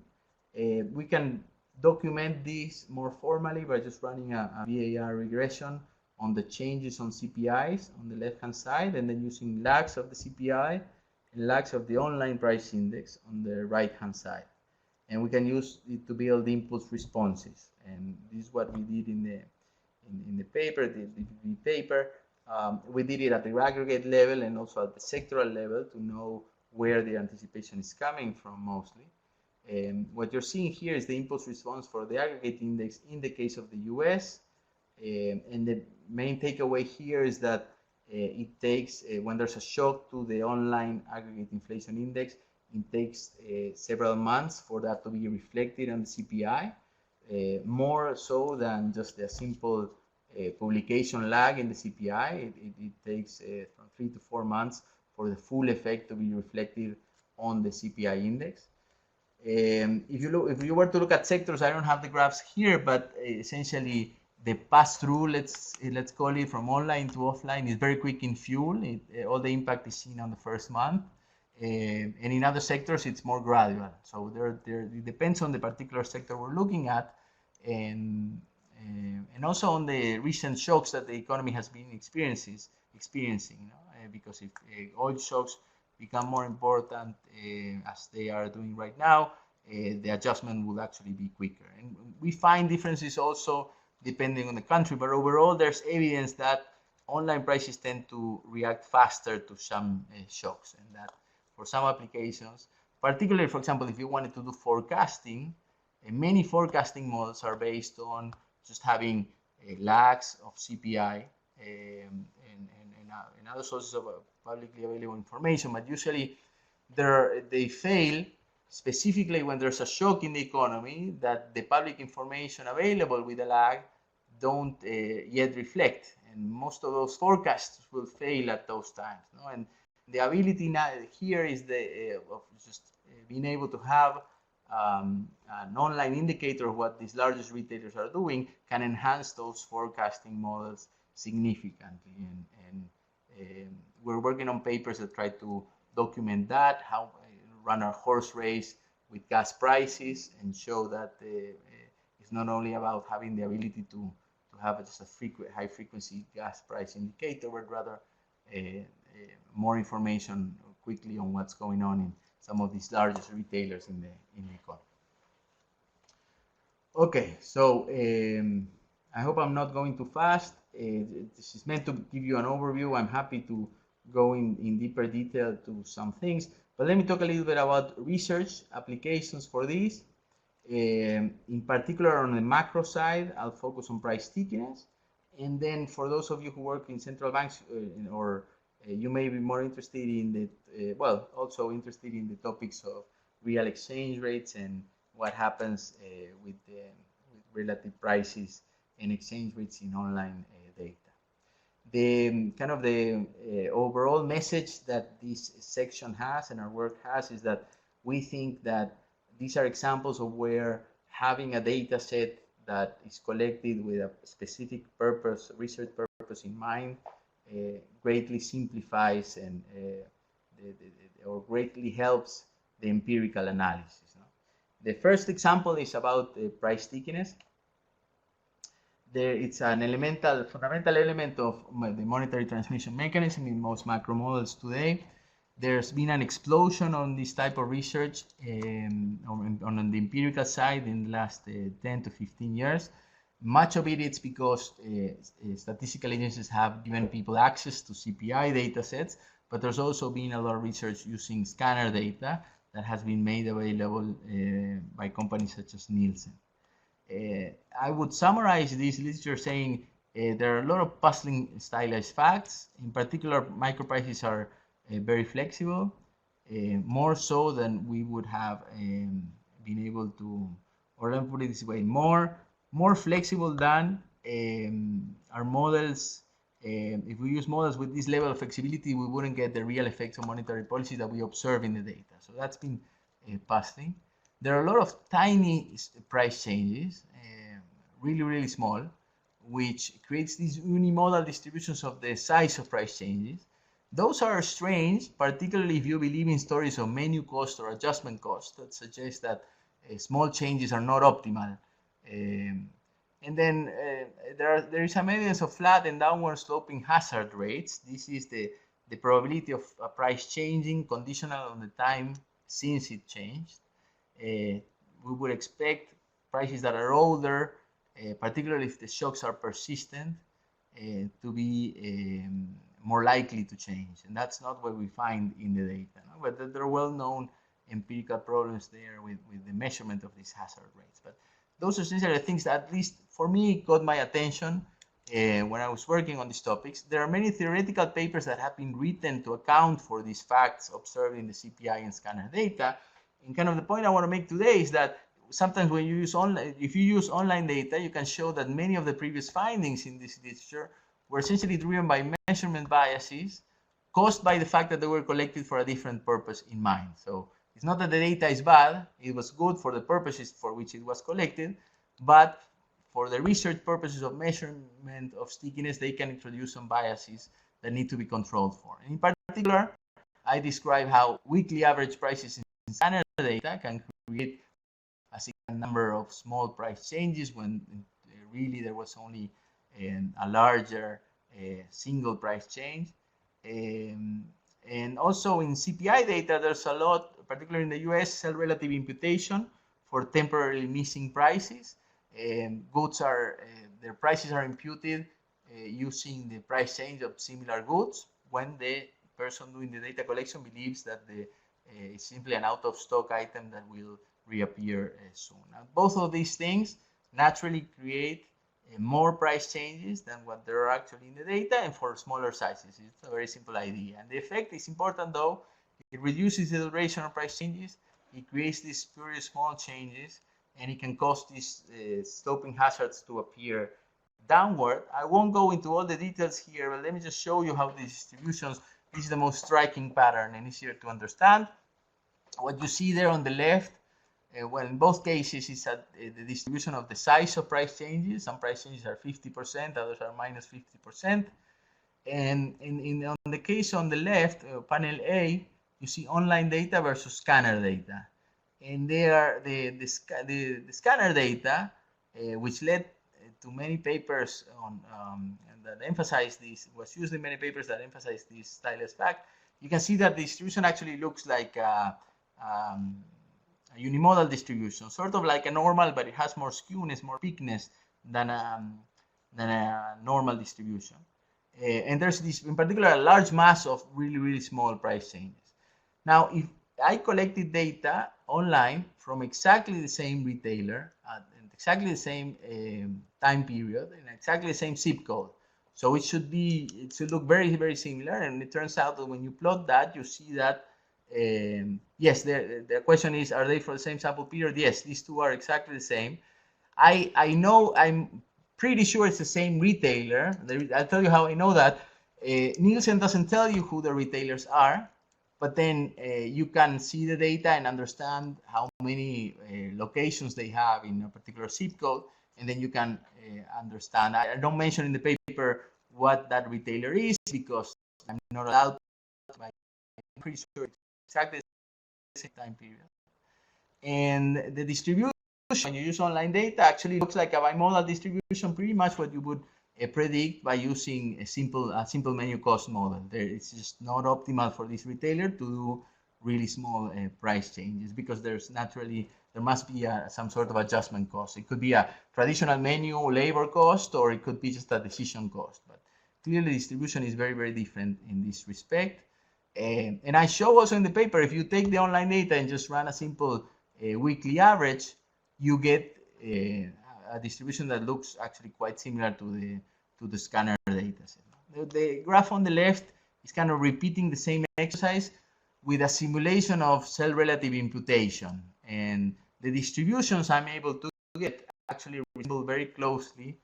[SPEAKER 2] We can document this more formally by just running a VAR regression on the changes on CPIs on the left-hand side, and then using lags of the CPI and lags of the online price index on the right-hand side. And we can use it to build impulse responses. And this is what we did in the paper, the BPP paper. We did it at the aggregate level and also at the sectoral level to know where the anticipation is coming from mostly. What you're seeing here is the impulse response for the aggregate index in the case of the US. And the main takeaway here is that it takes, when there's a shock to the online aggregate inflation index, it takes several months for that to be reflected on the CPI, more so than just a simple publication lag in the CPI. It takes from 3 to 4 months for the full effect to be reflected on the CPI index. If you were to look at sectors, I don't have the graphs here, but essentially the pass-through, let's call it, from online to offline is very quick in fuel. All the impact is seen on the first month. And in other sectors, it's more gradual. So it depends on the particular sector we're looking at, and also on the recent shocks that the economy has been experiencing. Because if oil shocks become more important as they are doing right now, the adjustment will actually be quicker. And we find differences also depending on the country, but overall there's evidence that online prices tend to react faster to some shocks, and that for some applications, particularly, for example, if you wanted to do forecasting, many forecasting models are based on just having lags of CPI and other sources of publicly available information, but usually they fail specifically when there's a shock in the economy that the public information available with a lag don't yet reflect, and most of those forecasts will fail at those times. No? And the ability now here is of just being able to have an online indicator of what these largest retailers are doing can enhance those forecasting models significantly. And we're working on papers that try to document that, how run a horse race with gas prices and show that it's not only about having the ability to have just a high frequency gas price indicator, but rather more information quickly on what's going on in some of these largest retailers in the economy. Okay, so I hope I'm not going too fast. This is meant to give you an overview. I'm happy to go in deeper detail to some things, but let me talk a little bit about research applications for this. In particular, on the macro side, I'll focus on price stickiness. And then for those of you who work in central banks you may be more interested in the, also interested in the topics of real exchange rates and what happens with relative prices and exchange rates in online data. The kind of the overall message that this section has and our work has is that we think that these are examples of where having a data set that is collected with a specific purpose, research purpose in mind, greatly simplifies and or greatly helps the empirical analysis. No? The first example is about price stickiness. It's an fundamental element of the monetary transmission mechanism in most macro models today. There's been an explosion on this type of research on the empirical side in the last 10 to 15 years. Much of it is because statistical agencies have given people access to CPI data sets, but there's also been a lot of research using scanner data that has been made available by companies such as Nielsen. I would summarize this literature saying there are a lot of puzzling stylized facts. In particular, microprices are very flexible, more so than we would have been able to, or let me put it this way, more flexible than our models. If we use models with this level of flexibility, we wouldn't get the real effects of monetary policy that we observe in the data. So that's been puzzling. There are a lot of tiny price changes, really, really small, which creates these unimodal distributions of the size of price changes. Those are strange, particularly if you believe in stories of menu cost or adjustment cost that suggest that small changes are not optimal. And then there is some evidence of flat and downward sloping hazard rates. This is the probability of a price changing conditional on the time since it changed. We would expect prices that are older, particularly if the shocks are persistent, to be more likely to change. And that's not what we find in the data. No? But there are well-known empirical problems there with the measurement of these hazard rates. But those are essentially things that, at least for me, caught my attention when I was working on these topics. There are many theoretical papers that have been written to account for these facts observed in the CPI and scanner data. And kind of the point I want to make today is that sometimes when you use if you use online data, you can show that many of the previous findings in this literature were essentially driven by measurement biases caused by the fact that they were collected for a different purpose in mind. So it's not that the data is bad, it was good for the purposes for which it was collected, but for the research purposes of measurement of stickiness, they can introduce some biases that need to be controlled for. And in particular, I describe how weekly average prices in scanner data can create a significant number of small price changes when really there was only a larger single price change. And also in CPI data, there's a lot, particularly in the US, cell-relative imputation for temporarily missing prices. Goods are, their prices are imputed using the price change of similar goods when the person doing the data collection believes that it's simply an out-of-stock item that will reappear soon. Now, both of these things naturally create more price changes than what there are actually in the data and for smaller sizes. It's a very simple idea. And the effect is important though. It reduces the duration of price changes. It creates these spurious small changes and it can cause these sloping hazards to appear downward. I won't go into all the details here, but let me just show you how these distributions, this is the most striking pattern and easier to understand. What you see there on the left, well, in both cases, it's the distribution of the size of price changes. Some price changes are 50%, others are minus 50%. And on the case on the left, panel A, you see online data versus scanner data. And they are the scanner data, which led to many papers on that emphasize this, was used in many papers that emphasize this stylus fact, you can see that the distribution actually looks like a unimodal distribution, sort of like a normal, but it has more skewness, more peakness than a normal distribution. And there's this, in particular, a large mass of really, really small price changes. Now, if I collected data online from exactly the same retailer at exactly the same time period and exactly the same zip code, so it should look very, very similar. And it turns out that when you plot that, you see that yes, the question is, are they for the same sample period? Yes, these two are exactly the same. I know, I'm pretty sure it's the same retailer. I'll tell you how I know that. Nielsen doesn't tell you who the retailers are, but then you can see the data and understand how many locations they have in a particular zip code, and then you can understand. I don't mention in the paper what that retailer is because I'm not allowed to. I'm pretty sure it's exactly the same time period. And the distribution, when you use online data, actually looks like a bimodal distribution, pretty much what you would predict by using a simple menu cost model. It's just not optimal for this retailer to do really small price changes because there must be some sort of adjustment cost. It could be a traditional menu labor cost, or it could be just a decision cost. But clearly, distribution is very, very different in this respect. And I show also in the paper, if you take the online data and just run a simple weekly average, you get a distribution that looks actually quite similar to the scanner data set. The graph on the left is kind of repeating the same exercise with a simulation of cell relative imputation. And the distributions I'm able to get actually resemble very closely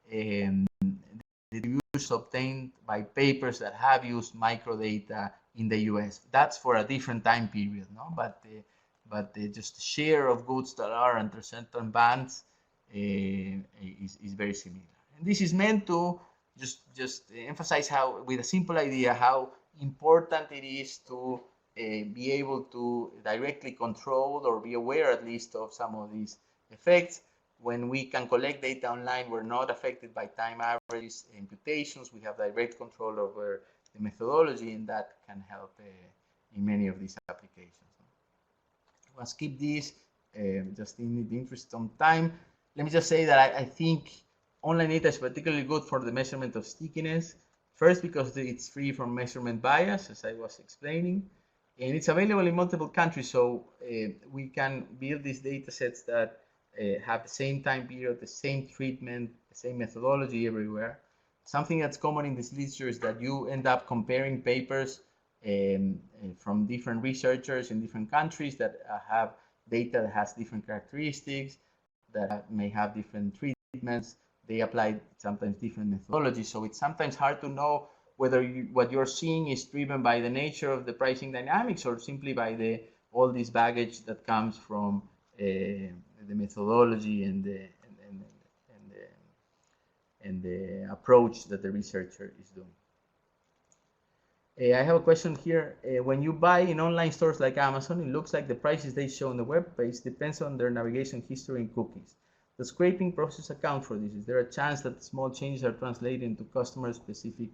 [SPEAKER 2] the distributions obtained by papers that have used microdata in the US. That's for a different time period, no? But just the share of goods that are under certain bands is very similar. And this is meant to just emphasize how, with a simple idea, how important it is to be able to directly control or be aware at least of some of these effects. When we can collect data online, we're not affected by time averages, imputations. We have direct control over the methodology, and that can help in many of these applications. I'll skip this, just in the interest of time. Let me just say that I think online data is particularly good for the measurement of stickiness. First, because it's free from measurement bias, as I was explaining, and it's available in multiple countries, so we can build these data sets that have the same time period, the same treatment, the same methodology everywhere. Something that's common in this literature is that you end up comparing papers from different researchers in different countries that have data that has different characteristics, that may have different treatments. They apply sometimes different methodologies. So it's sometimes hard to know whether what you're seeing is driven by the nature of the pricing dynamics or simply by all this baggage that comes from the methodology and the approach that the researcher is doing. I have a question here. When you buy in online stores like Amazon, it looks like the prices they show on the web page depends on their navigation history and cookies. The scraping process account for this? Is there a chance that small changes are translated into customer-specific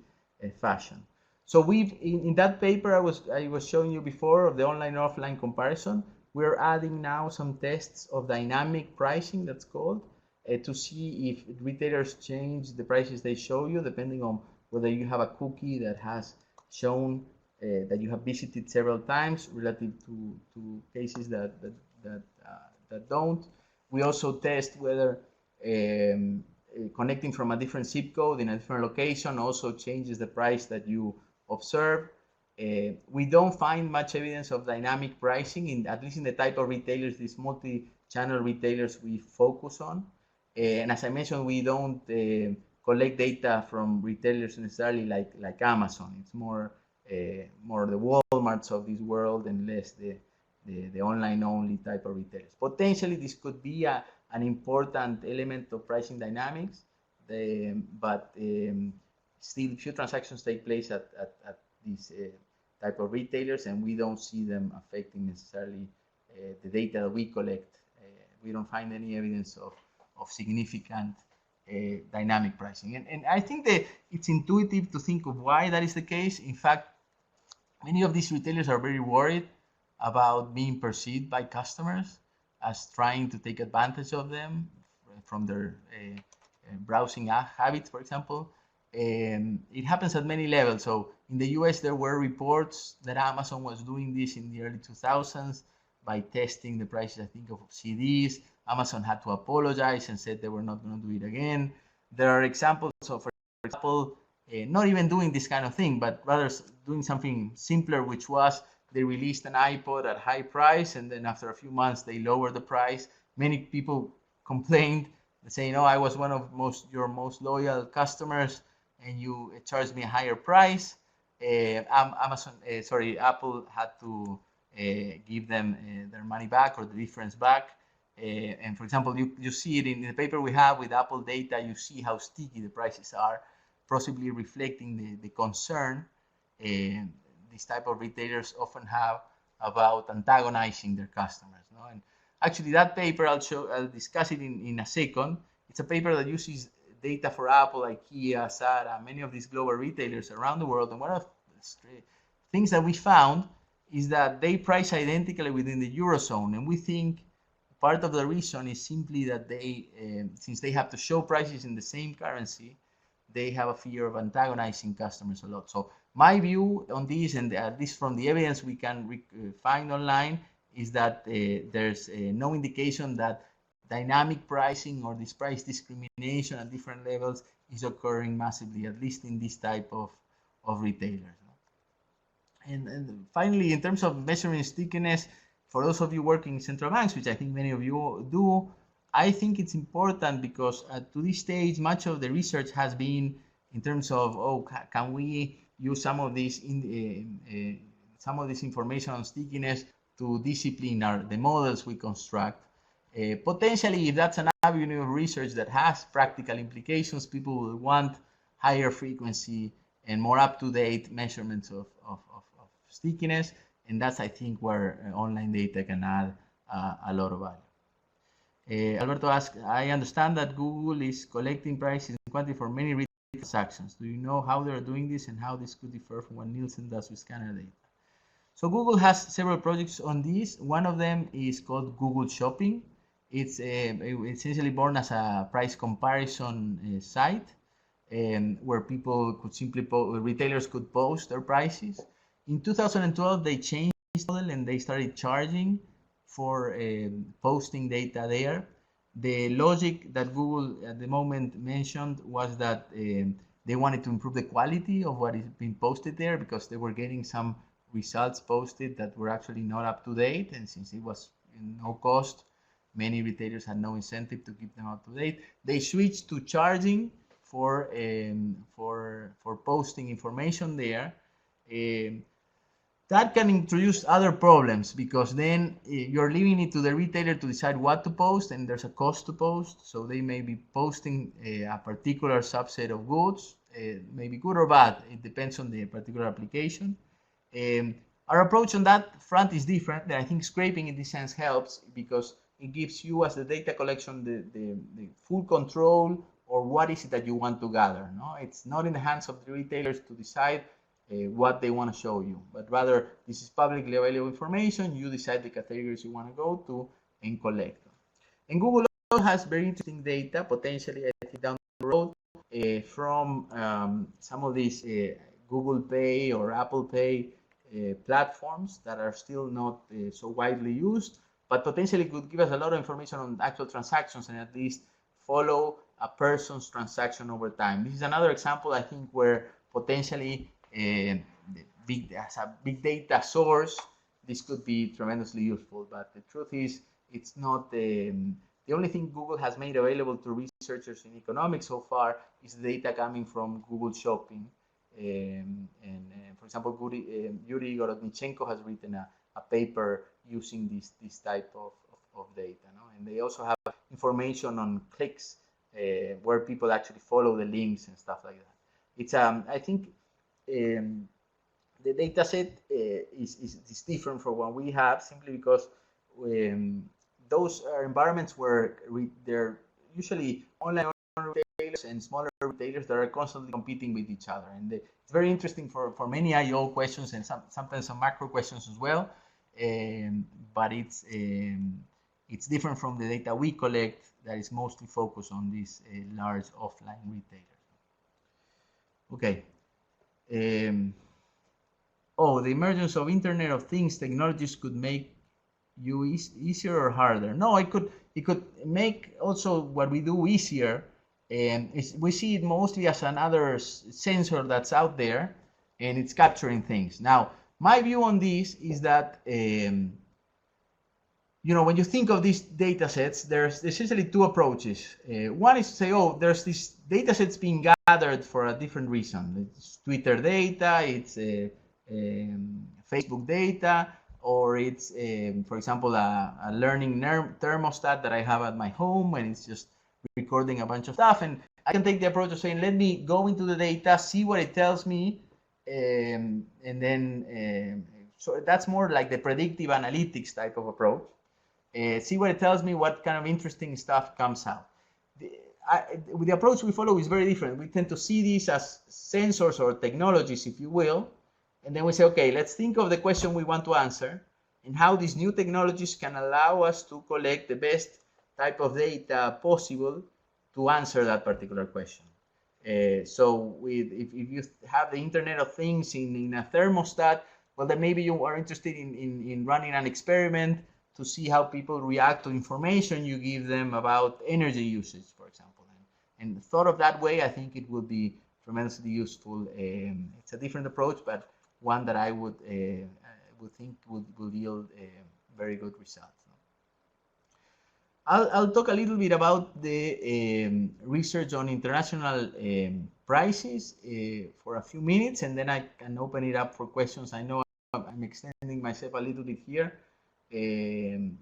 [SPEAKER 2] fashion? So we've in that paper I was showing you before of the online and offline comparison, we're adding now some tests of dynamic pricing, that's called, to see if retailers change the prices they show you depending on whether you have a cookie that has shown that you have visited several times relative to cases that don't. We also test whether connecting from a different zip code in a different location also changes the price that you observe. We don't find much evidence of dynamic pricing, at least in the type of retailers, these multi-channel retailers we focus on. And as I mentioned, we don't collect data from retailers necessarily like Amazon. It's more the Walmarts of this world and less the online-only type of retailers. Potentially, this could be an important element of pricing dynamics, but still few transactions take place at these type of retailers, and we don't see them affecting necessarily the data that we collect. We don't find any evidence of significant dynamic pricing. And I think that it's intuitive to think of why that is the case. In fact, many of these retailers are very worried about being perceived by customers as trying to take advantage of them from their browsing habits, for example. It happens at many levels. So in the US, there were reports that Amazon was doing this in the early 2000s by testing the prices, I think, of CDs. Amazon had to apologize and said they were not going to do it again. There are examples of, for example, not even doing this kind of thing, but rather doing something simpler, which was they released an iPod at high price, and then after a few months, they lowered the price. Many people complained, saying, "Oh, I was one of your most loyal customers, and you charged me a higher price." Apple had to give them their money back or the difference back. And for example, you see it in the paper we have with Apple data. You see how sticky the prices are, possibly reflecting the concern these type of retailers often have about antagonizing their customers. No? And actually, that paper I'll discuss it in a second. It's a paper that uses data for Apple, IKEA, Zara, many of these global retailers around the world. And one of the things that we found is that they price identically within the Eurozone. And we think part of the reason is simply that they, since they have to show prices in the same currency, they have a fear of antagonizing customers a lot. So my view on this, and at least from the evidence we can find online, is that there's no indication that dynamic pricing or this price discrimination at different levels is occurring massively, at least in this type of retailers. And finally, in terms of measuring stickiness, for those of you working in central banks, which I think many of you do, I think it's important because to this stage, much of the research has been in terms of, can we use some of this information on stickiness to discipline the models we construct. Potentially, if that's an avenue of research that has practical implications, people will want higher frequency and more up-to-date measurements of stickiness, and that's, I think, where online data can add a lot of value. Alberto asks, I understand that Google is collecting prices and quantity for many retail transactions. Do you know how they're doing this and how this could differ from what Nielsen does with scanner data? So Google has several projects on this. One of them is called Google Shopping. It's essentially born as a price comparison site where people could simply, retailers could post their prices. In 2012, they changed this model and they started charging for posting data there. The logic that Google at the moment mentioned was that they wanted to improve the quality of what is being posted there because they were getting some results posted that were actually not up to date, and since it was no cost, many retailers had no incentive to keep them up to date. They switched to charging for posting information there. That can introduce other problems because then you're leaving it to the retailer to decide what to post, and there's a cost to post. So they may be posting a particular subset of goods, maybe good or bad. It depends on the particular application. Our approach on that front is different. I think scraping in this sense helps because it gives you, as the data collection, the full control or what is it that you want to gather. No, it's not in the hands of the retailers to decide what they want to show you, but rather this is publicly available information. You decide the categories you want to go to and collect them. And Google also has very interesting data, potentially, I think, down the road from some of these Google Pay or Apple Pay platforms that are still not so widely used, but potentially could give us a lot of information on actual transactions and at least follow a person's transaction over time. This is another example, I think, where potentially as a big data source, this could be tremendously useful. But the truth is, it's not the only thing Google has made available to researchers in economics so far is data coming from Google Shopping. For example, Yuri Gorodnichenko has written a paper using this type of data. No? And they also have information on clicks where people actually follow the links and stuff like that. It's I think the data set is different from what we have simply because those are environments where they're usually online retailers retailers and smaller retailers that are constantly competing with each other. And it's very interesting for many IO questions and sometimes some macro questions as well. But it's different from the data we collect that is mostly focused on these large offline retailers. Okay. The emergence of Internet of Things technologies could make you easier or harder? No, it could make also what we do easier. And we see it mostly as another sensor that's out there, and it's capturing things. Now, my view on this is that when you think of these data sets, there's essentially two approaches. One is to say, there's these data sets being gathered for a different reason. It's Twitter data, it's Facebook data, or it's, for example, a learning thermostat that I have at my home, and it's just recording a bunch of stuff. And I can take the approach of saying, let me go into the data, see what it tells me, and then, so that's more like the predictive analytics type of approach. See what it tells me, what kind of interesting stuff comes out. The approach we follow is very different. We tend to see these as sensors or technologies, if you will, and then we say, okay, let's think of the question we want to answer and how these new technologies can allow us to collect the best type of data possible to answer that particular question. So if you have the Internet of Things in a thermostat, well, then maybe you are interested in running an experiment to see how people react to information you give them about energy usage, for example. And thought of that way, I think it would be tremendously useful. It's a different approach, but one that I would think would yield very good results. I'll talk a little bit about the research on international prices for a few minutes, and then I can open it up for questions. I know I'm extending myself a little bit here,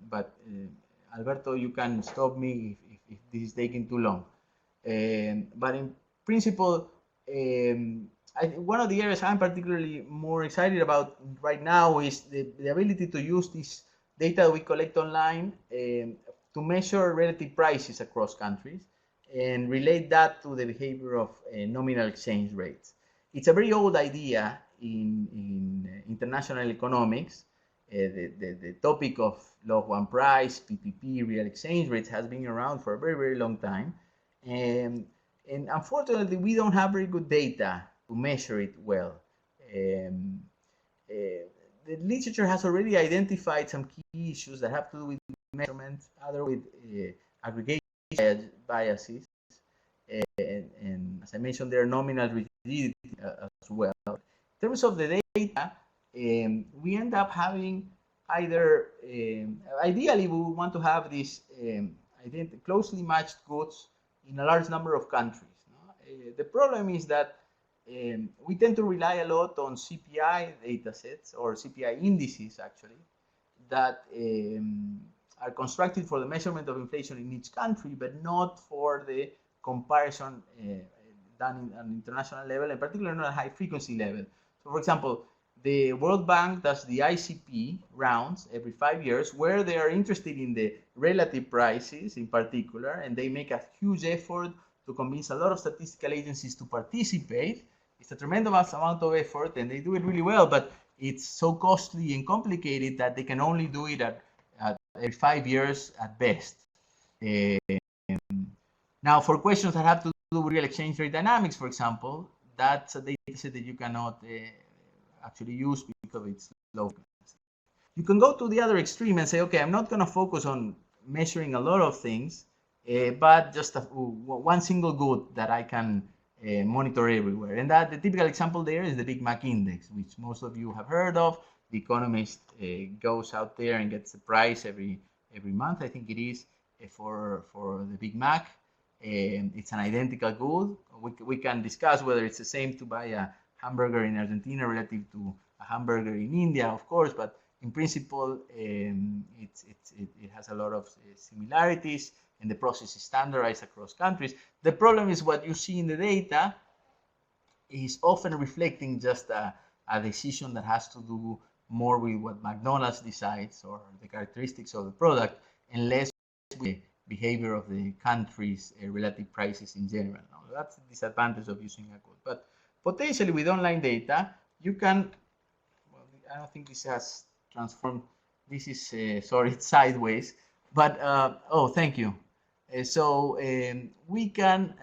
[SPEAKER 2] but Alberto, you can stop me if this is taking too long. But in principle, one of the areas I'm particularly more excited about right now is the ability to use this data we collect online to measure relative prices across countries and relate that to the behavior of nominal exchange rates. It's a very old idea in international economics. The topic of log one price, BPP, real exchange rates has been around for a very, very long time. And unfortunately, we don't have very good data to measure it well. The literature has already identified some key issues that have to do with measurement, other with aggregate biases, and as I mentioned, there are nominal rigidity as well. In terms of the data, we end up having either, ideally we want to have these closely matched goods in a large number of countries. The problem is that we tend to rely a lot on CPI data sets or CPI indices actually that are constructed for the measurement of inflation in each country, but not for the comparison done on an international level, and particularly on a high frequency level. So for example, the World Bank does the ICP rounds every 5 years where they are interested in the relative prices in particular, and they make a huge effort to convince a lot of statistical agencies to participate. It's a tremendous amount of effort, and they do it really well, but it's so costly and complicated that they can only do it at every 5 years at best. Now, for questions that have to do with real exchange rate dynamics, for example, that's a data set that you cannot actually use because it's low. You can go to the other extreme and say, okay, I'm not going to focus on measuring a lot of things, but just one single good that I can monitor everywhere. And that the typical example there is the Big Mac index, which most of you have heard of. The Economist goes out there and gets the price every month, I think it is, for the Big Mac. It's an identical good. We can discuss whether it's the same to buy a hamburger in Argentina relative to a hamburger in India, of course, but in principle, it has a lot of similarities, and the process is standardized across countries. The problem is what you see in the data is often reflecting just a decision that has to do more with what McDonald's decides or the characteristics of the product, and less with the behavior of the country's relative prices in general. That's the disadvantage of using a code. But potentially with online data, you can, well, I don't think this has transformed. This is, sorry, it's sideways. But, oh, thank you. We can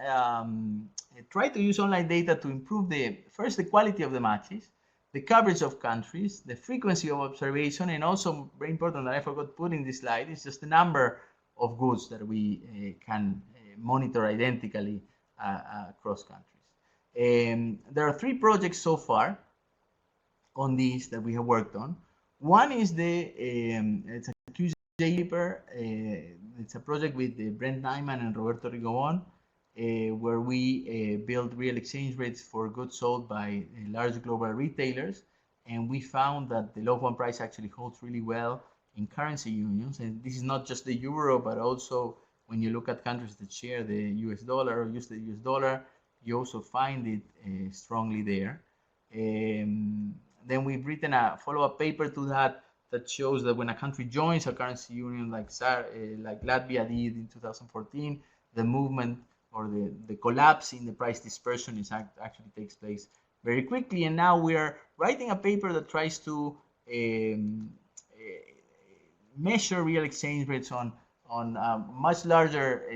[SPEAKER 2] try to use online data to improve first the quality of the matches, the coverage of countries, the frequency of observation, and also very important that I forgot to put in this slide is just the number of goods that we can monitor identically across countries. There are 3 projects so far on these that we have worked on. One is it's a QJ paper. It's a project with Brent Nyman and Roberto Rigoban, where we build real exchange rates for goods sold by large global retailers. And we found that the log one price actually holds really well in currency unions. And this is not just the euro, but also when you look at countries that share the US dollar or use the US dollar, you also find it strongly there. Then we've written a follow-up paper to that shows that when a country joins a currency union like Latvia did in 2014, the movement or the collapse in the price dispersion actually takes place very quickly. And now we are writing a paper that tries to measure real exchange rates on a much larger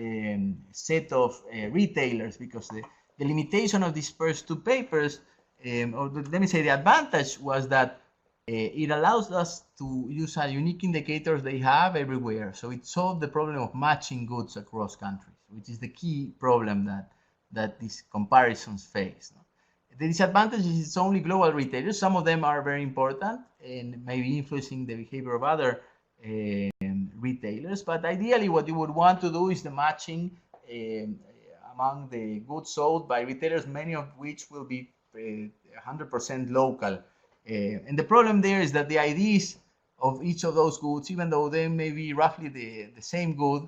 [SPEAKER 2] set of retailers, because the limitation of these first 2 papers, let me say the advantage was that it allows us to use a unique indicators they have everywhere. So it solved the problem of matching goods across countries, which is the key problem that these comparisons face. The disadvantage is it's only global retailers. Some of them are very important and maybe influencing the behavior of other retailers. But ideally, what you would want to do is the matching among the goods sold by retailers, many of which will be 100% local. And the problem there is that the IDs of each of those goods, even though they may be roughly the same good,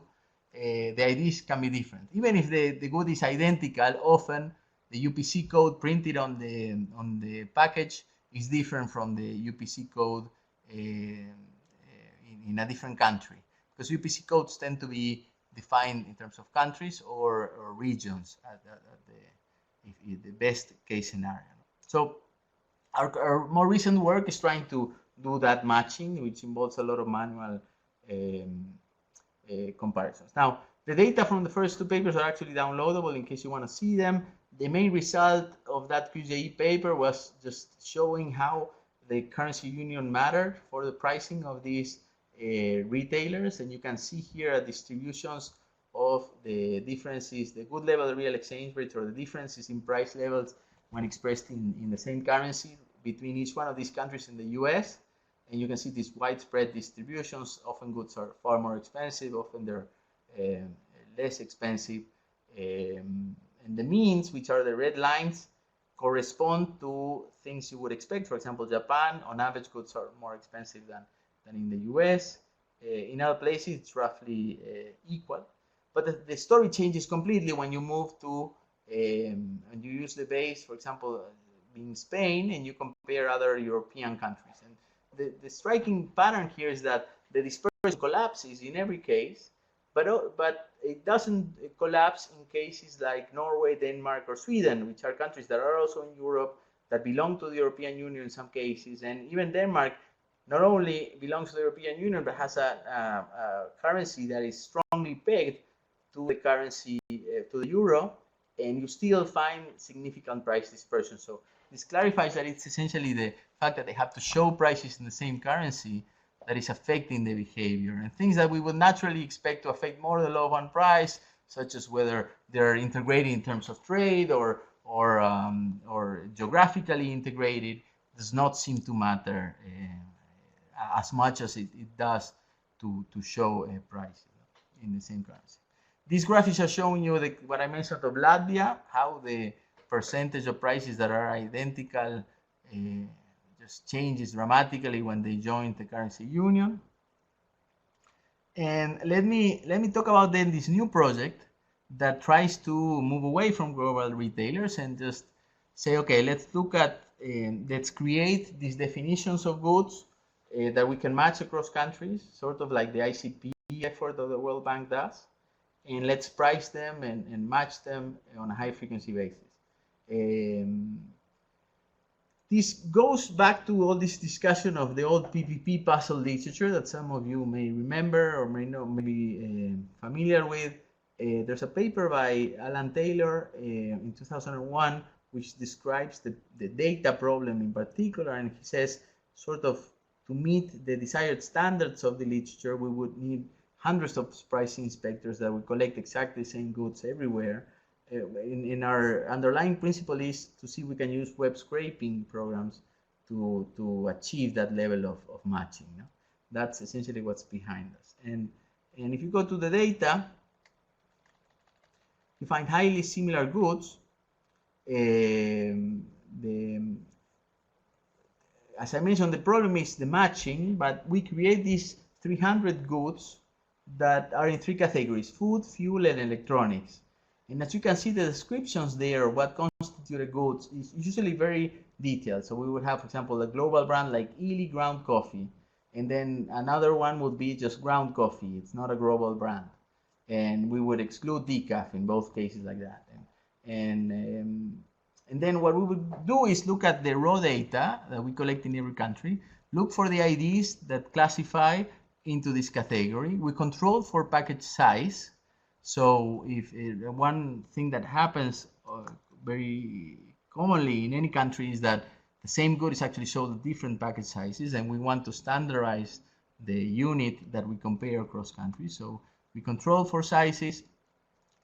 [SPEAKER 2] the IDs can be different. Even if the good is identical, often the UPC code printed on the package is different from the UPC code in a different country, because UPC codes tend to be defined in terms of countries or regions at the best case scenario. So our more recent work is trying to do that matching, which involves a lot of manual comparisons. Now, the data from the first 2 papers are actually downloadable in case you want to see them. The main result of that QJE paper was just showing how the currency union mattered for the pricing of these retailers. And you can see here distributions of the differences, the good level of real exchange rates, or the differences in price levels when expressed in the same currency between each one of these countries in the US. And you can see these widespread distributions. Often goods are far more expensive, often they're less expensive. And the means, which are the red lines, correspond to things you would expect. For example, Japan, on average, goods are more expensive than in the US. In other places, it's roughly equal. But the story changes completely when you move to, and you use the base, for example, being Spain, and you compare other European countries. And the striking pattern here is that the dispersion collapses in every case, but it doesn't collapse in cases like Norway, Denmark, or Sweden, which are countries that are also in Europe, that belong to the European Union in some cases. And even Denmark not only belongs to the European Union, but has a currency that is strongly pegged to the currency, to the euro, and you still find significant price dispersion. So this clarifies that it's essentially the fact that they have to show prices in the same currency that is affecting the behavior. And things that we would naturally expect to affect more the low one price, such as whether they're integrated in terms of trade or geographically integrated, does not seem to matter as much as it does to show a price in the same currency. These graphics are showing you what I mentioned of Latvia, how the percentage of prices that are identical just changes dramatically when they join the currency union. And let me talk about then this new project that tries to move away from global retailers and just say, okay, let's look at, let's create these definitions of goods that we can match across countries, sort of like the ICP effort that the World Bank does. and let's price them and match them on a high frequency basis. This goes back to all this discussion of the old PPP puzzle literature that some of you may remember or may be familiar with. There's a paper by Alan Taylor in 2001 which describes the data problem in particular, and he says sort of to meet the desired standards of the literature, we would need hundreds of price inspectors that would collect exactly the same goods everywhere. In our underlying principle is to see if we can use web scraping programs to achieve that level of matching. No? That's essentially what's behind us. And if you go to the data, you find highly similar goods. As I mentioned, the problem is the matching, but we create these 300 goods that are in three categories: food, fuel, and electronics. And as you can see, the descriptions there, what constitute goods, is usually very detailed. So we would have, for example, a global brand like Ely ground coffee, and then another one would be just ground coffee. It's not a global brand. And we would exclude decaf in both cases like that. And then what we would do is look at the raw data that we collect in every country, look for the IDs that classify into this category. We control for package size. So if one thing that happens very commonly in any country is that the same good is actually sold at different package sizes, and we want to standardize the unit that we compare across countries. So we control for sizes.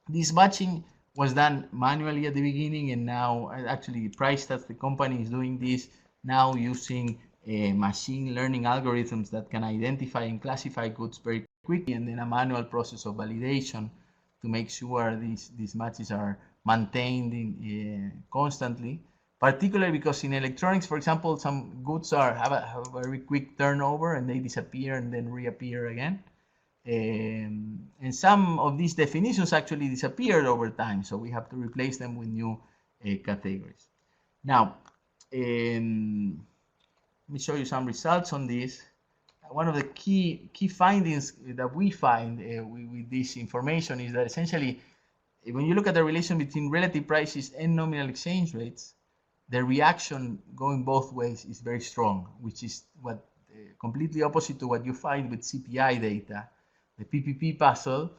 [SPEAKER 2] This matching was done manually at the beginning, and now actually PriceStats, the company, is doing this now using machine learning algorithms that can identify and classify goods very quickly, and then a manual process of validation to make sure these matches are maintained constantly, particularly because in electronics, for example, some goods have a very quick turnover and they disappear and then reappear again. And some of these definitions actually disappeared over time, so we have to replace them with new categories. Now, let me show you some results on this. One of the key findings that we find with this information is that essentially, when you look at the relation between relative prices and nominal exchange rates, the reaction going both ways is very strong, which is what completely opposite to what you find with CPI data. The PPP puzzle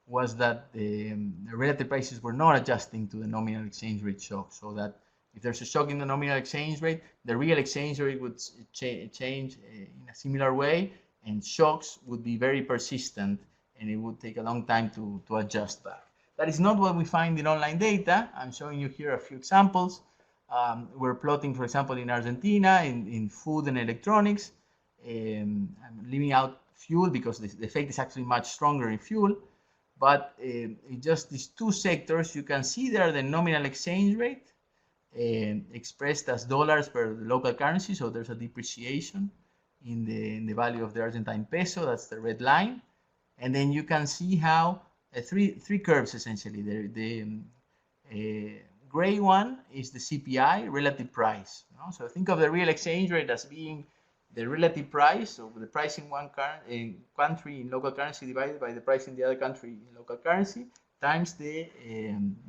[SPEAKER 2] was that the relative prices were not adjusting to the nominal exchange rate shock, so that if there's a shock in the nominal exchange rate, the real exchange rate would change in a similar way, and shocks would be very persistent, and it would take a long time to adjust back. That is not what we find in online data. I'm showing you here a few examples. We're plotting, for example, in Argentina, in food and electronics. I'm leaving out fuel because the effect is actually much stronger in fuel. But in just these two sectors, you can see there the nominal exchange rate expressed as dollars per local currency. So there's a depreciation in the value of the Argentine peso. That's the red line. And then you can see how three curves essentially. The gray one is the CPI, relative price. So think of the real exchange rate as being the relative price, so the price in one country in local currency divided by the price in the other country in local currency times the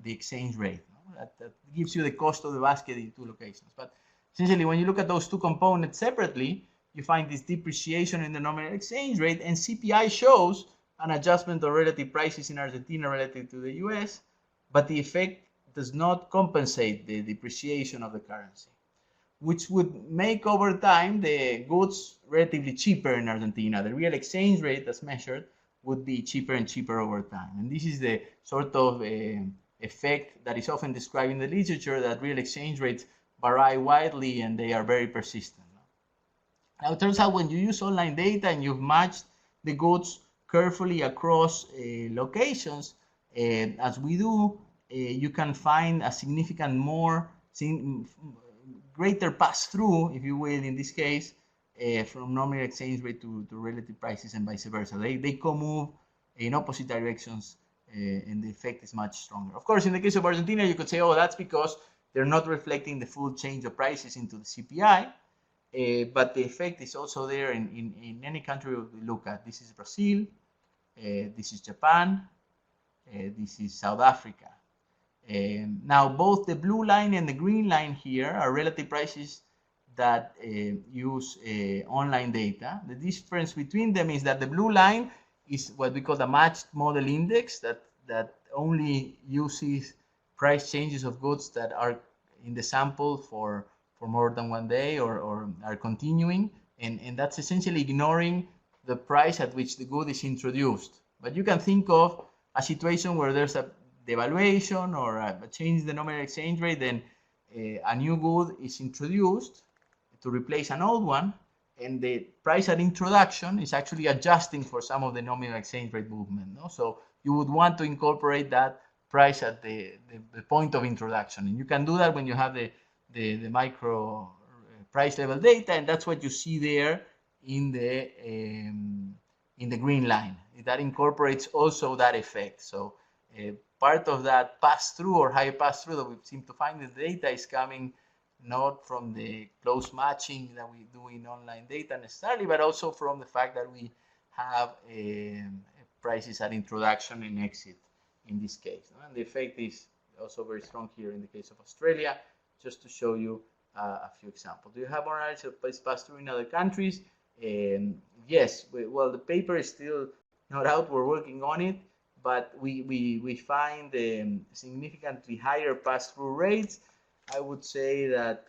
[SPEAKER 2] exchange rate. That gives you the cost of the basket in two locations. But essentially, when you look at those two components separately, you find this depreciation in the nominal exchange rate, and CPI shows an adjustment of relative prices in Argentina relative to the US, but the effect does not compensate the depreciation of the currency, which would make over time the goods relatively cheaper in Argentina. The real exchange rate as measured would be cheaper and cheaper over time. And this is the sort of effect that is often described in the literature, that real exchange rates vary widely and they are very persistent. Now, it turns out when you use online data and you've matched the goods carefully across locations, as we do, you can find a significant greater pass-through, if you will, in this case, from nominal exchange rate to relative prices and vice versa. They co-move in opposite directions, and the effect is much stronger. Of course, in the case of Argentina, you could say, oh, that's because they're not reflecting the full change of prices into the CPI, but the effect is also there in any country we look at. This is Brazil, this is Japan, This is South Africa. Now, both the blue line and the green line here are relative prices that use online data. The difference between them is that the blue line is what we call the matched model index that only uses price changes of goods that are in the sample for more than one day or are continuing. And that's essentially ignoring the price at which the good is introduced. But you can think of a situation where there's a devaluation or a change in the nominal exchange rate, then a new good is introduced to replace an old one, and the price at introduction is actually adjusting for some of the nominal exchange rate movement. No? So you would want to incorporate that price at the point of introduction. And you can do that when you have the micro price level data, and that's what you see there in the green line. That incorporates also that effect. So part of that pass-through or high pass-through that we seem to find in the data is coming not from the close matching that we do in online data necessarily, but also from the fact that we have prices at introduction and exit in this case. And the effect is also very strong here in the case of Australia, just to show you a few examples. Do you have more analysis of price pass-through in other countries? Yes, well, the paper is still not out, we're working on it, but we find significantly higher pass-through rates. I would say that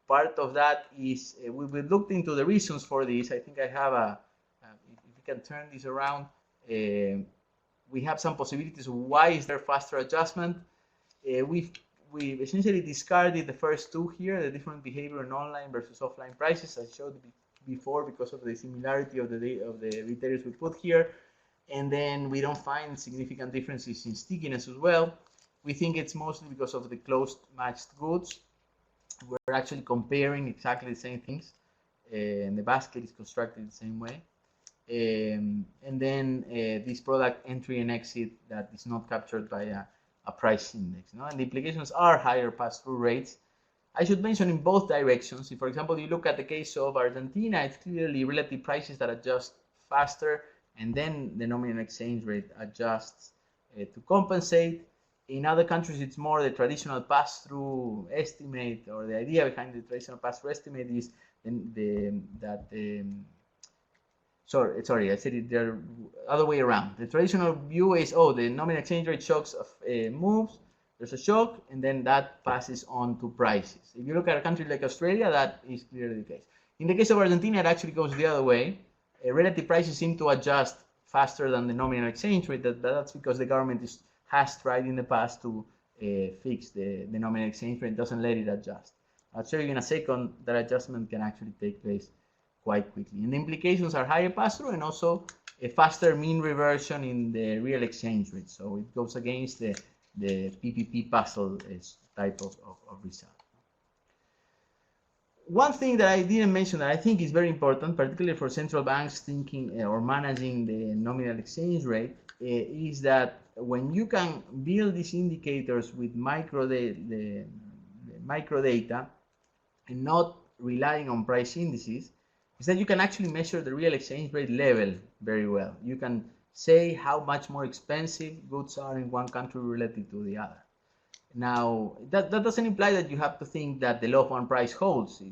[SPEAKER 2] part of that is, we looked into the reasons for this. I think I have if you can turn this around, we have some possibilities of why is there faster adjustment. We've essentially discarded the first two here, the different behavior in online versus offline prices, as I showed before, because of the similarity of the retailers we put here. And then we don't find significant differences in stickiness as well. We think it's mostly because of the closed matched goods. We're actually comparing exactly the same things, and the basket is constructed the same way. And then this product entry and exit that is not captured by a price index. No? And the implications are higher pass-through rates. I should mention in both directions. If, for example, you look at the case of Argentina, it's clearly relative prices that adjust faster, and then the nominal exchange rate adjusts to compensate. In other countries, it's more the traditional pass-through estimate, or the idea behind the traditional pass-through estimate is sorry, I said it the other way around. The traditional view is, the nominal exchange rate shocks moves, there's a shock, and then that passes on to prices. If you look at a country like Australia, that is clearly the case. In the case of Argentina, it actually goes the other way. Relative prices seem to adjust faster than the nominal exchange rate. That's because the government has tried in the past to fix the nominal exchange rate, doesn't let it adjust. I'll show you in a second that adjustment can actually take place quite quickly. And the implications are higher pass-through and also a faster mean reversion in the real exchange rate. So it goes against the PPP puzzle type of result. One thing that I didn't mention that I think is very important, particularly for central banks thinking or managing the nominal exchange rate, is that when you can build these indicators with micro data and not relying on price indices, is that you can actually measure the real exchange rate level very well. You can say how much more expensive goods are in one country relative to the other. Now, that doesn't imply that you have to think that the law of one price holds.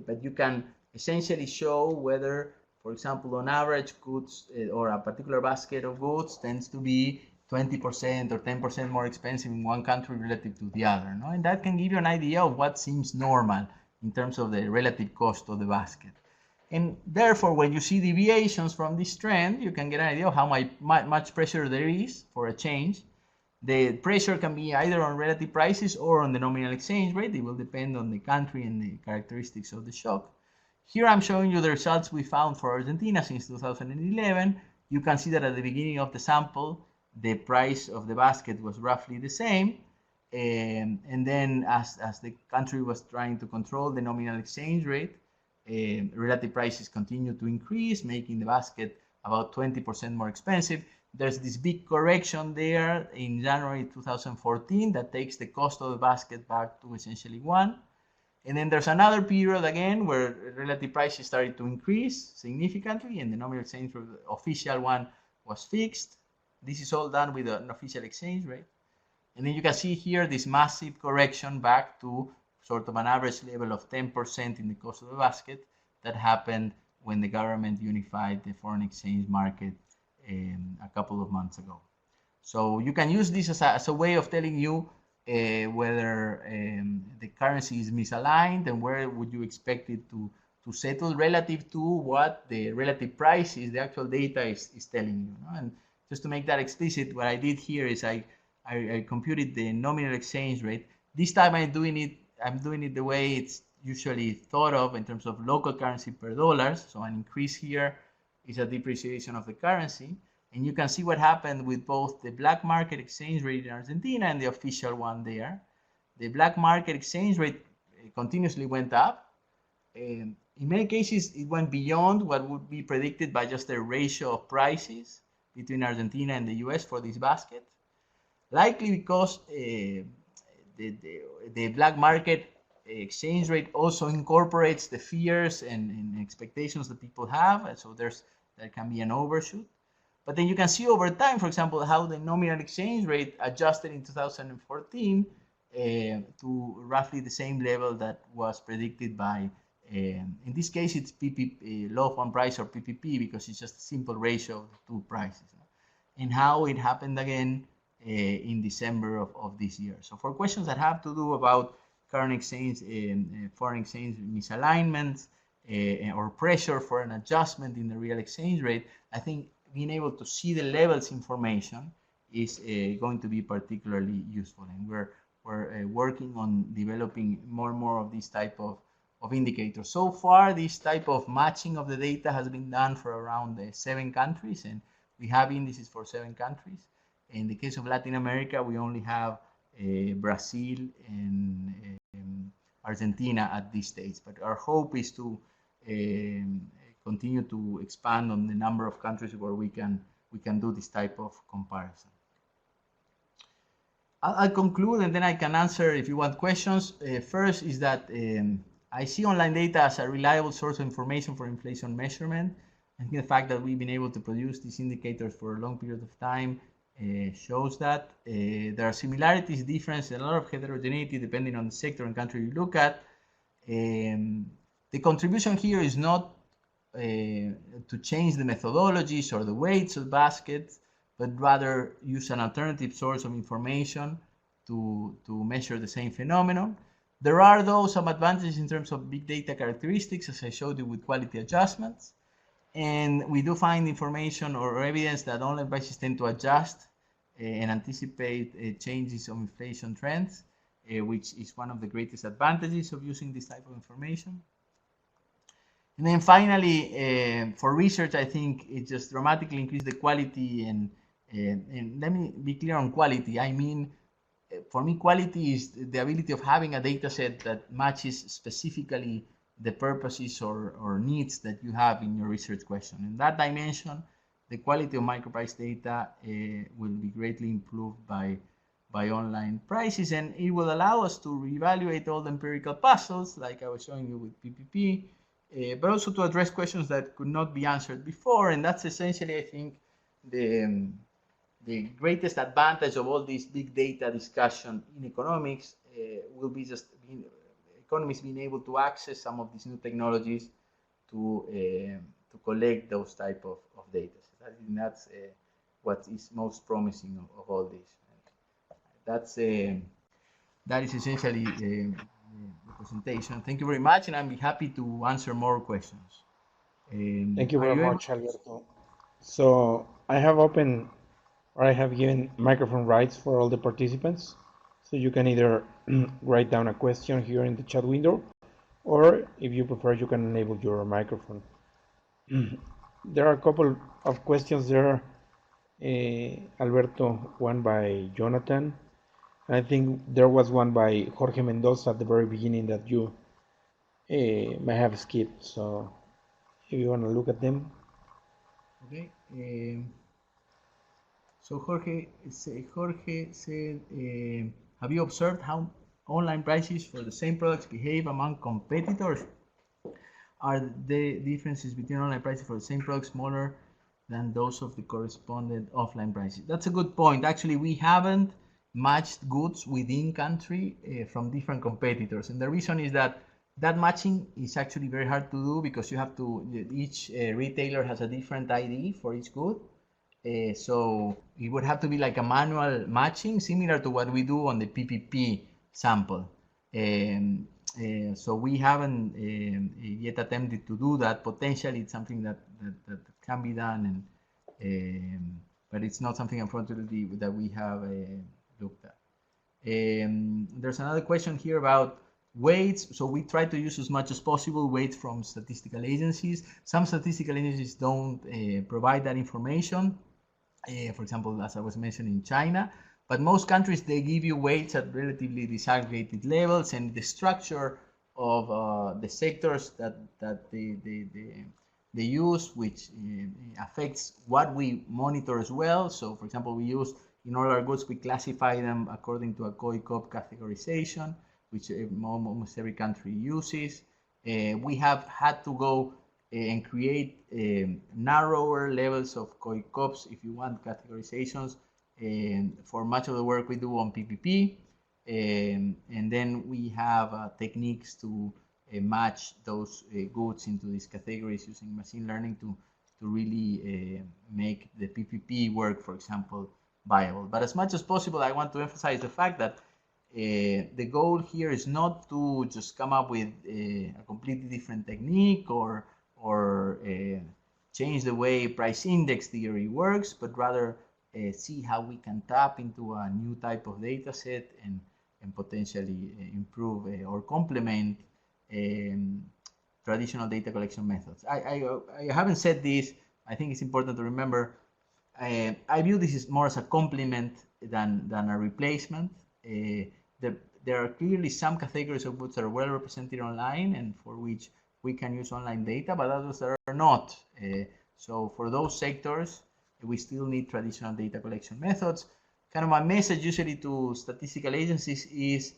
[SPEAKER 2] But you can essentially show whether, for example, on average, goods or a particular basket of goods tends to be 20% or 10% more expensive in one country relative to the other. No? And that can give you an idea of what seems normal in terms of the relative cost of the basket. And therefore, when you see deviations from this trend, you can get an idea of how much pressure there is for a change. The pressure can be either on relative prices or on the nominal exchange rate. It will depend on the country and the characteristics of the shock. Here I'm showing you the results we found for Argentina since 2011. You can see that at the beginning of the sample, the price of the basket was roughly the same. And then as the country was trying to control the nominal exchange rate, relative prices continued to increase, making the basket about 20% more expensive. There's this big correction there in January 2014 that takes the cost of the basket back to essentially 1. And then there's another period again where relative prices started to increase significantly and the nominal exchange rate, the official one, was fixed. This is all done with an official exchange rate. And then you can see here this massive correction back to sort of an average level of 10% in the cost of the basket that happened when the government unified the foreign exchange market a couple of months ago. So you can use this as a way of telling you whether the currency is misaligned and where would you expect it to settle relative to what the relative price is, the actual data is telling you. And just to make that explicit, what I did here is I computed the nominal exchange rate. This time I'm doing it the way it's usually thought of in terms of local currency per dollars. So an increase here is a depreciation of the currency. And you can see what happened with both the black market exchange rate in Argentina and the official one there. The black market exchange rate continuously went up. In many cases, it went beyond what would be predicted by just the ratio of prices between Argentina and the US for this basket. Likely because the black market exchange rate also incorporates the fears and expectations that people have, and so there can be an overshoot. But then you can see over time, for example, how the nominal exchange rate adjusted in 2014 to roughly the same level that was predicted by, in this case, it's BPP, low fund price or PPP, because it's just a simple ratio of the two prices. And how it happened again in December of this year. So for questions that have to do about current exchange, foreign exchange misalignments, or pressure for an adjustment in the real exchange rate, I think being able to see the levels information is going to be particularly useful. And we're working on developing more and more of this type of indicators. So far, this type of matching of the data has been done for around 7 countries, and we have indices for 7 countries. In the case of Latin America, we only have Brazil and Argentina at this stage. But our hope is to continue to expand on the number of countries where we can do this type of comparison. I'll conclude and then I can answer if you want questions. First is that I see online data as a reliable source of information for inflation measurement. I think the fact that we've been able to produce these indicators for a long period of time shows that. There are similarities, differences, and a lot of heterogeneity depending on the sector and country you look at. The contribution here is not to change the methodologies or the weights of baskets, but rather use an alternative source of information to measure the same phenomenon. There are, though, some advantages in terms of big data characteristics, as I showed you with quality adjustments. And we do find information or evidence that online prices tend to adjust and anticipate changes of inflation trends, which is one of the greatest advantages of using this type of information. And then finally, for research, I think it just dramatically increased the quality. And let me be clear on quality. I mean, for me, quality is the ability of having a data set that matches specifically the purposes or needs that you have in your research question. In that dimension, the quality of microprice data will be greatly improved by online prices, and it will allow us to reevaluate all the empirical puzzles, like I was showing you with PPP, but also to address questions that could not be answered before. And that's essentially, I think, the greatest advantage of all this big data discussion in economics will be just economists being able to access some of these new technologies to collect those type of data. I think that's what is most promising of all this. That is essentially the presentation. Thank you very much, and I'll be happy to answer more questions.
[SPEAKER 1] Thank you very much, Alberto. So I have given microphone rights for all the participants. So you can either write down a question here in the chat window, or if you prefer, you can enable your microphone. There are a couple of questions there, Alberto, one by Jonathan. I think there was one by Jorge Mendoza at the very beginning that you may have skipped. So if you want to look at them.
[SPEAKER 2] Okay. So Jorge said, have you observed how online prices for the same products behave among competitors? Are the differences between online prices for the same products smaller than those of the correspondent offline prices. That's a good point. Actually, we haven't matched goods within country from different competitors. And the reason is that that matching is actually very hard to do because you have to, each retailer has a different ID for each good. So it would have to be like a manual matching, similar to what we do on the PPP sample. So we haven't yet attempted to do that. Potentially, it's something that can be done, but it's not something, unfortunately, that we have looked at. There's another question here about weights. So we try to use as much as possible weights from statistical agencies. Some statistical agencies don't provide that information. For example, as I was mentioning, China. But most countries, they give you weights at relatively disaggregated levels, and the structure of the sectors that they use, which affects what we monitor as well. So, for example, we use, in all our goods, we classify them according to a COICOP categorization, which almost every country uses. We have had to go and create narrower levels of COICOPs, if you want, categorizations, for much of the work we do on PPP. And then we have techniques to match those goods into these categories using machine learning to really make the PPP work, for example, viable. But as much as possible, I want to emphasize the fact that the goal here is not to just come up with a completely different technique or change the way price index theory works, but rather see how we can tap into a new type of data set and potentially improve or complement traditional data collection methods. I haven't said this. I think it's important to remember. I view this as more as a complement than a replacement. There are clearly some categories of goods that are well represented online and for which we can use online data, but others that are not. So for those sectors, we still need traditional data collection methods. Kind of my message usually to statistical agencies is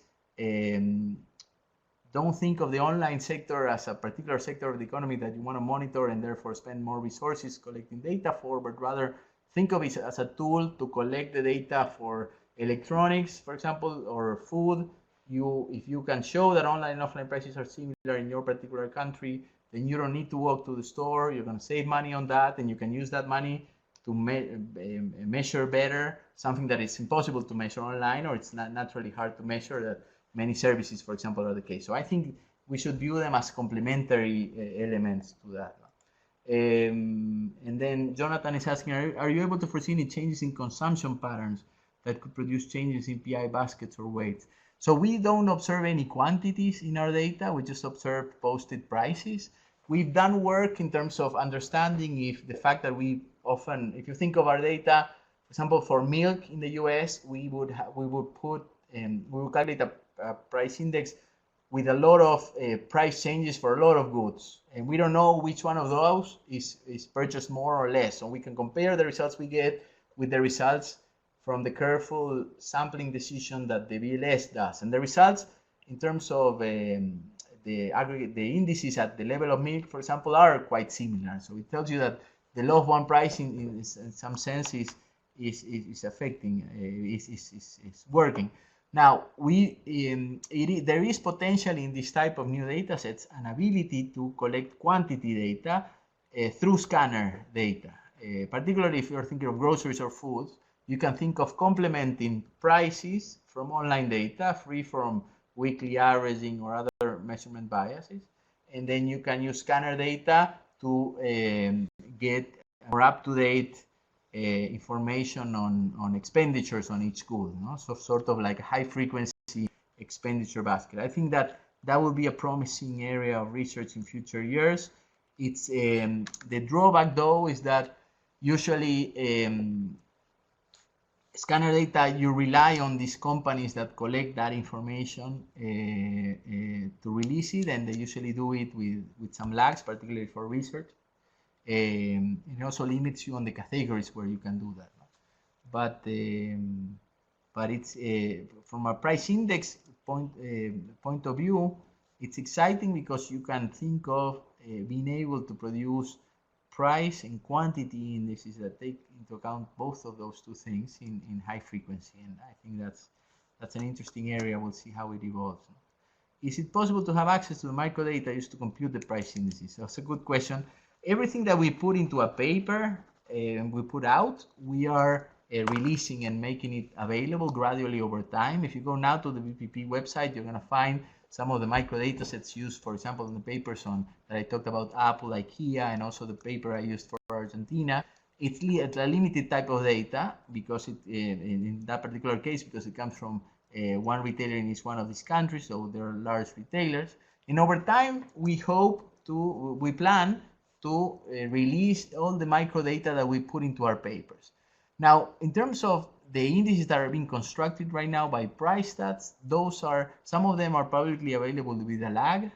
[SPEAKER 2] don't think of the online sector as a particular sector of the economy that you want to monitor and therefore spend more resources collecting data for, but rather think of it as a tool to collect the data for electronics, for example, or food. If you can show that online and offline prices are similar in your particular country, then you don't need to walk to the store. You're going to save money on that, and you can use that money to measure better something that is impossible to measure online, or it's not naturally hard to measure, that many services, for example, are the case. So I think we should view them as complementary elements to that. And then Jonathan is asking, are you able to foresee any changes in consumption patterns that could produce changes in PI baskets or weights? So we don't observe any quantities in our data. We just observe posted prices. We've done work in terms of understanding if the fact that we often, if you think of our data, for example, for milk in the US, we would calculate a price index with a lot of price changes for a lot of goods. And we don't know which one of those is purchased more or less. So we can compare the results we get with the results from the careful sampling decision that the BLS does. And the results in terms of the aggregate, the indices at the level of milk, for example, are quite similar. So it tells you that the law of one price in some sense is affecting, is working. Now, there is potential in this type of new data sets an ability to collect quantity data through scanner data. Particularly if you're thinking of groceries or foods, you can think of complementing prices from online data, free from weekly averaging or other measurement biases. And then you can use scanner data to get more up-to-date information on expenditures on each good, no? So sort of like a high-frequency expenditure basket. I think that will be a promising area of research in future years. It's the drawback, though, is that usually scanner data, you rely on these companies that collect that information to release it, and they usually do it with some lags, particularly for research. It also limits you on the categories where you can do that. But it's from a price index point of view, it's exciting because you can think of being able to produce price and quantity indices that take into account both of those two things in high frequency. And I think that's an interesting area. We'll see how it evolves. Is it possible to have access to the microdata used to compute the price indices? That's a good question. Everything that we put into a paper and we put out, we are releasing and making it available gradually over time. If you go now to the BPP website, you're going to find some of the microdata sets used, for example, in the papers that I talked about Apple, IKEA, and also the paper I used for Argentina. It's a limited type of data because in that particular case, because it comes from one retailer in each one of these countries, so they're large retailers. And over time, we plan to release all the microdata that we put into our papers. Now, in terms of the indices that are being constructed right now by price stats, some of them are publicly available with a lag.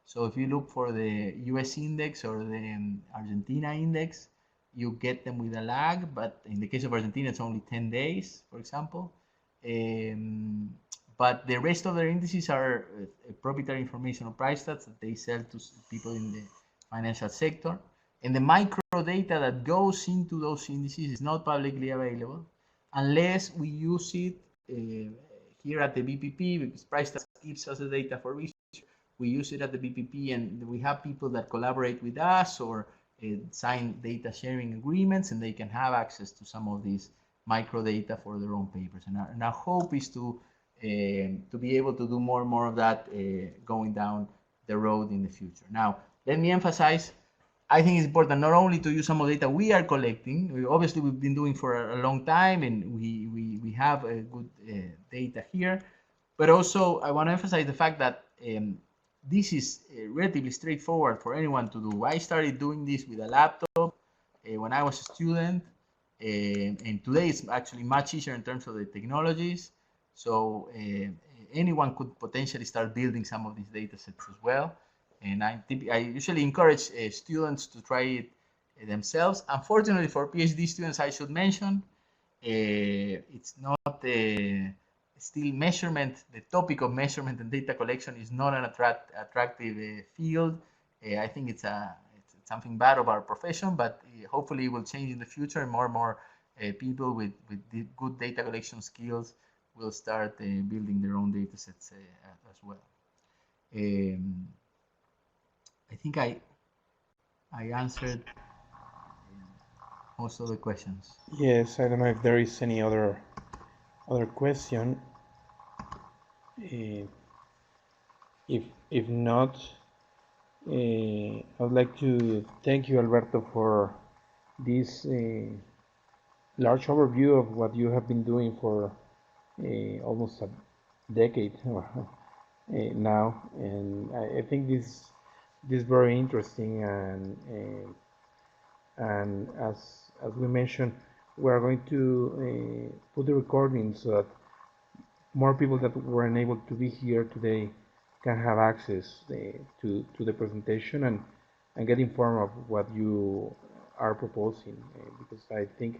[SPEAKER 2] So if you look for the US index or the Argentina index, you get them with a lag, but in the case of Argentina, it's only 10 days, for example. But the rest of their indices are proprietary information or price stats that they sell to people in the financial sector. And the microdata that goes into those indices is not publicly available unless we use it here at the BPP, because price stats gives us the data for research. We use it at the BPP, and we have people that collaborate with us or sign data sharing agreements, and they can have access to some of these microdata for their own papers. And our hope is to be able to do more and more of that going down the road in the future. Now, let me emphasize, I think it's important not only to use some of the data we are collecting. We've been doing for a long time, and we have good data here. But also, I want to emphasize the fact that this is relatively straightforward for anyone to do. I started doing this with a laptop when I was a student, and today it's actually much easier in terms of the technologies. So anyone could potentially start building some of these data sets as well. And I usually encourage students to try it themselves. Unfortunately, for PhD students, I should mention, it's not still measurement. The topic of measurement and data collection is not an attractive field. I think it's something bad of our profession, but hopefully it will change in the future, and more people with good data collection skills will start building their own data sets as well. I think I answered most of the questions.
[SPEAKER 1] Yes, I don't know if there is any other question. If not, I would like to thank you, Alberto, for this large overview of what you have been doing for almost a decade now, and I think this is very interesting, and as we mentioned, we are going to put the recording so that more people that were unable to be here today can have access to the presentation and get informed of what you are proposing, because I think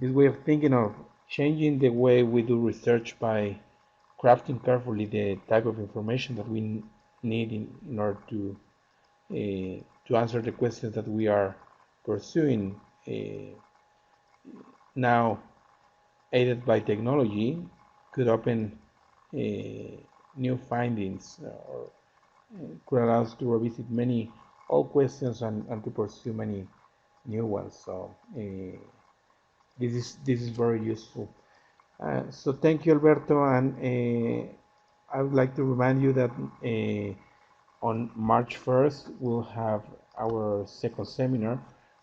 [SPEAKER 1] this way of thinking of changing the way we do research by crafting carefully the type of information that we need in order to answer the questions that we are pursuing now, aided by technology, could open new findings or could allow us to revisit many old questions and to pursue many new ones. So this is very useful. So thank you, Alberto, and I would like to remind you that on March 1st we'll have our second seminar,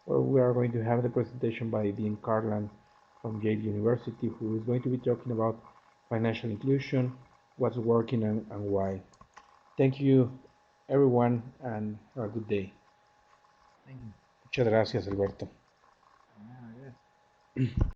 [SPEAKER 1] where we are going to have the presentation by Dean Carlan from Yale University, who is going to be talking about financial inclusion, what's working and why. Thank you, everyone, and have a good day.
[SPEAKER 2] Thank you.
[SPEAKER 1] Muchas gracias, Alberto.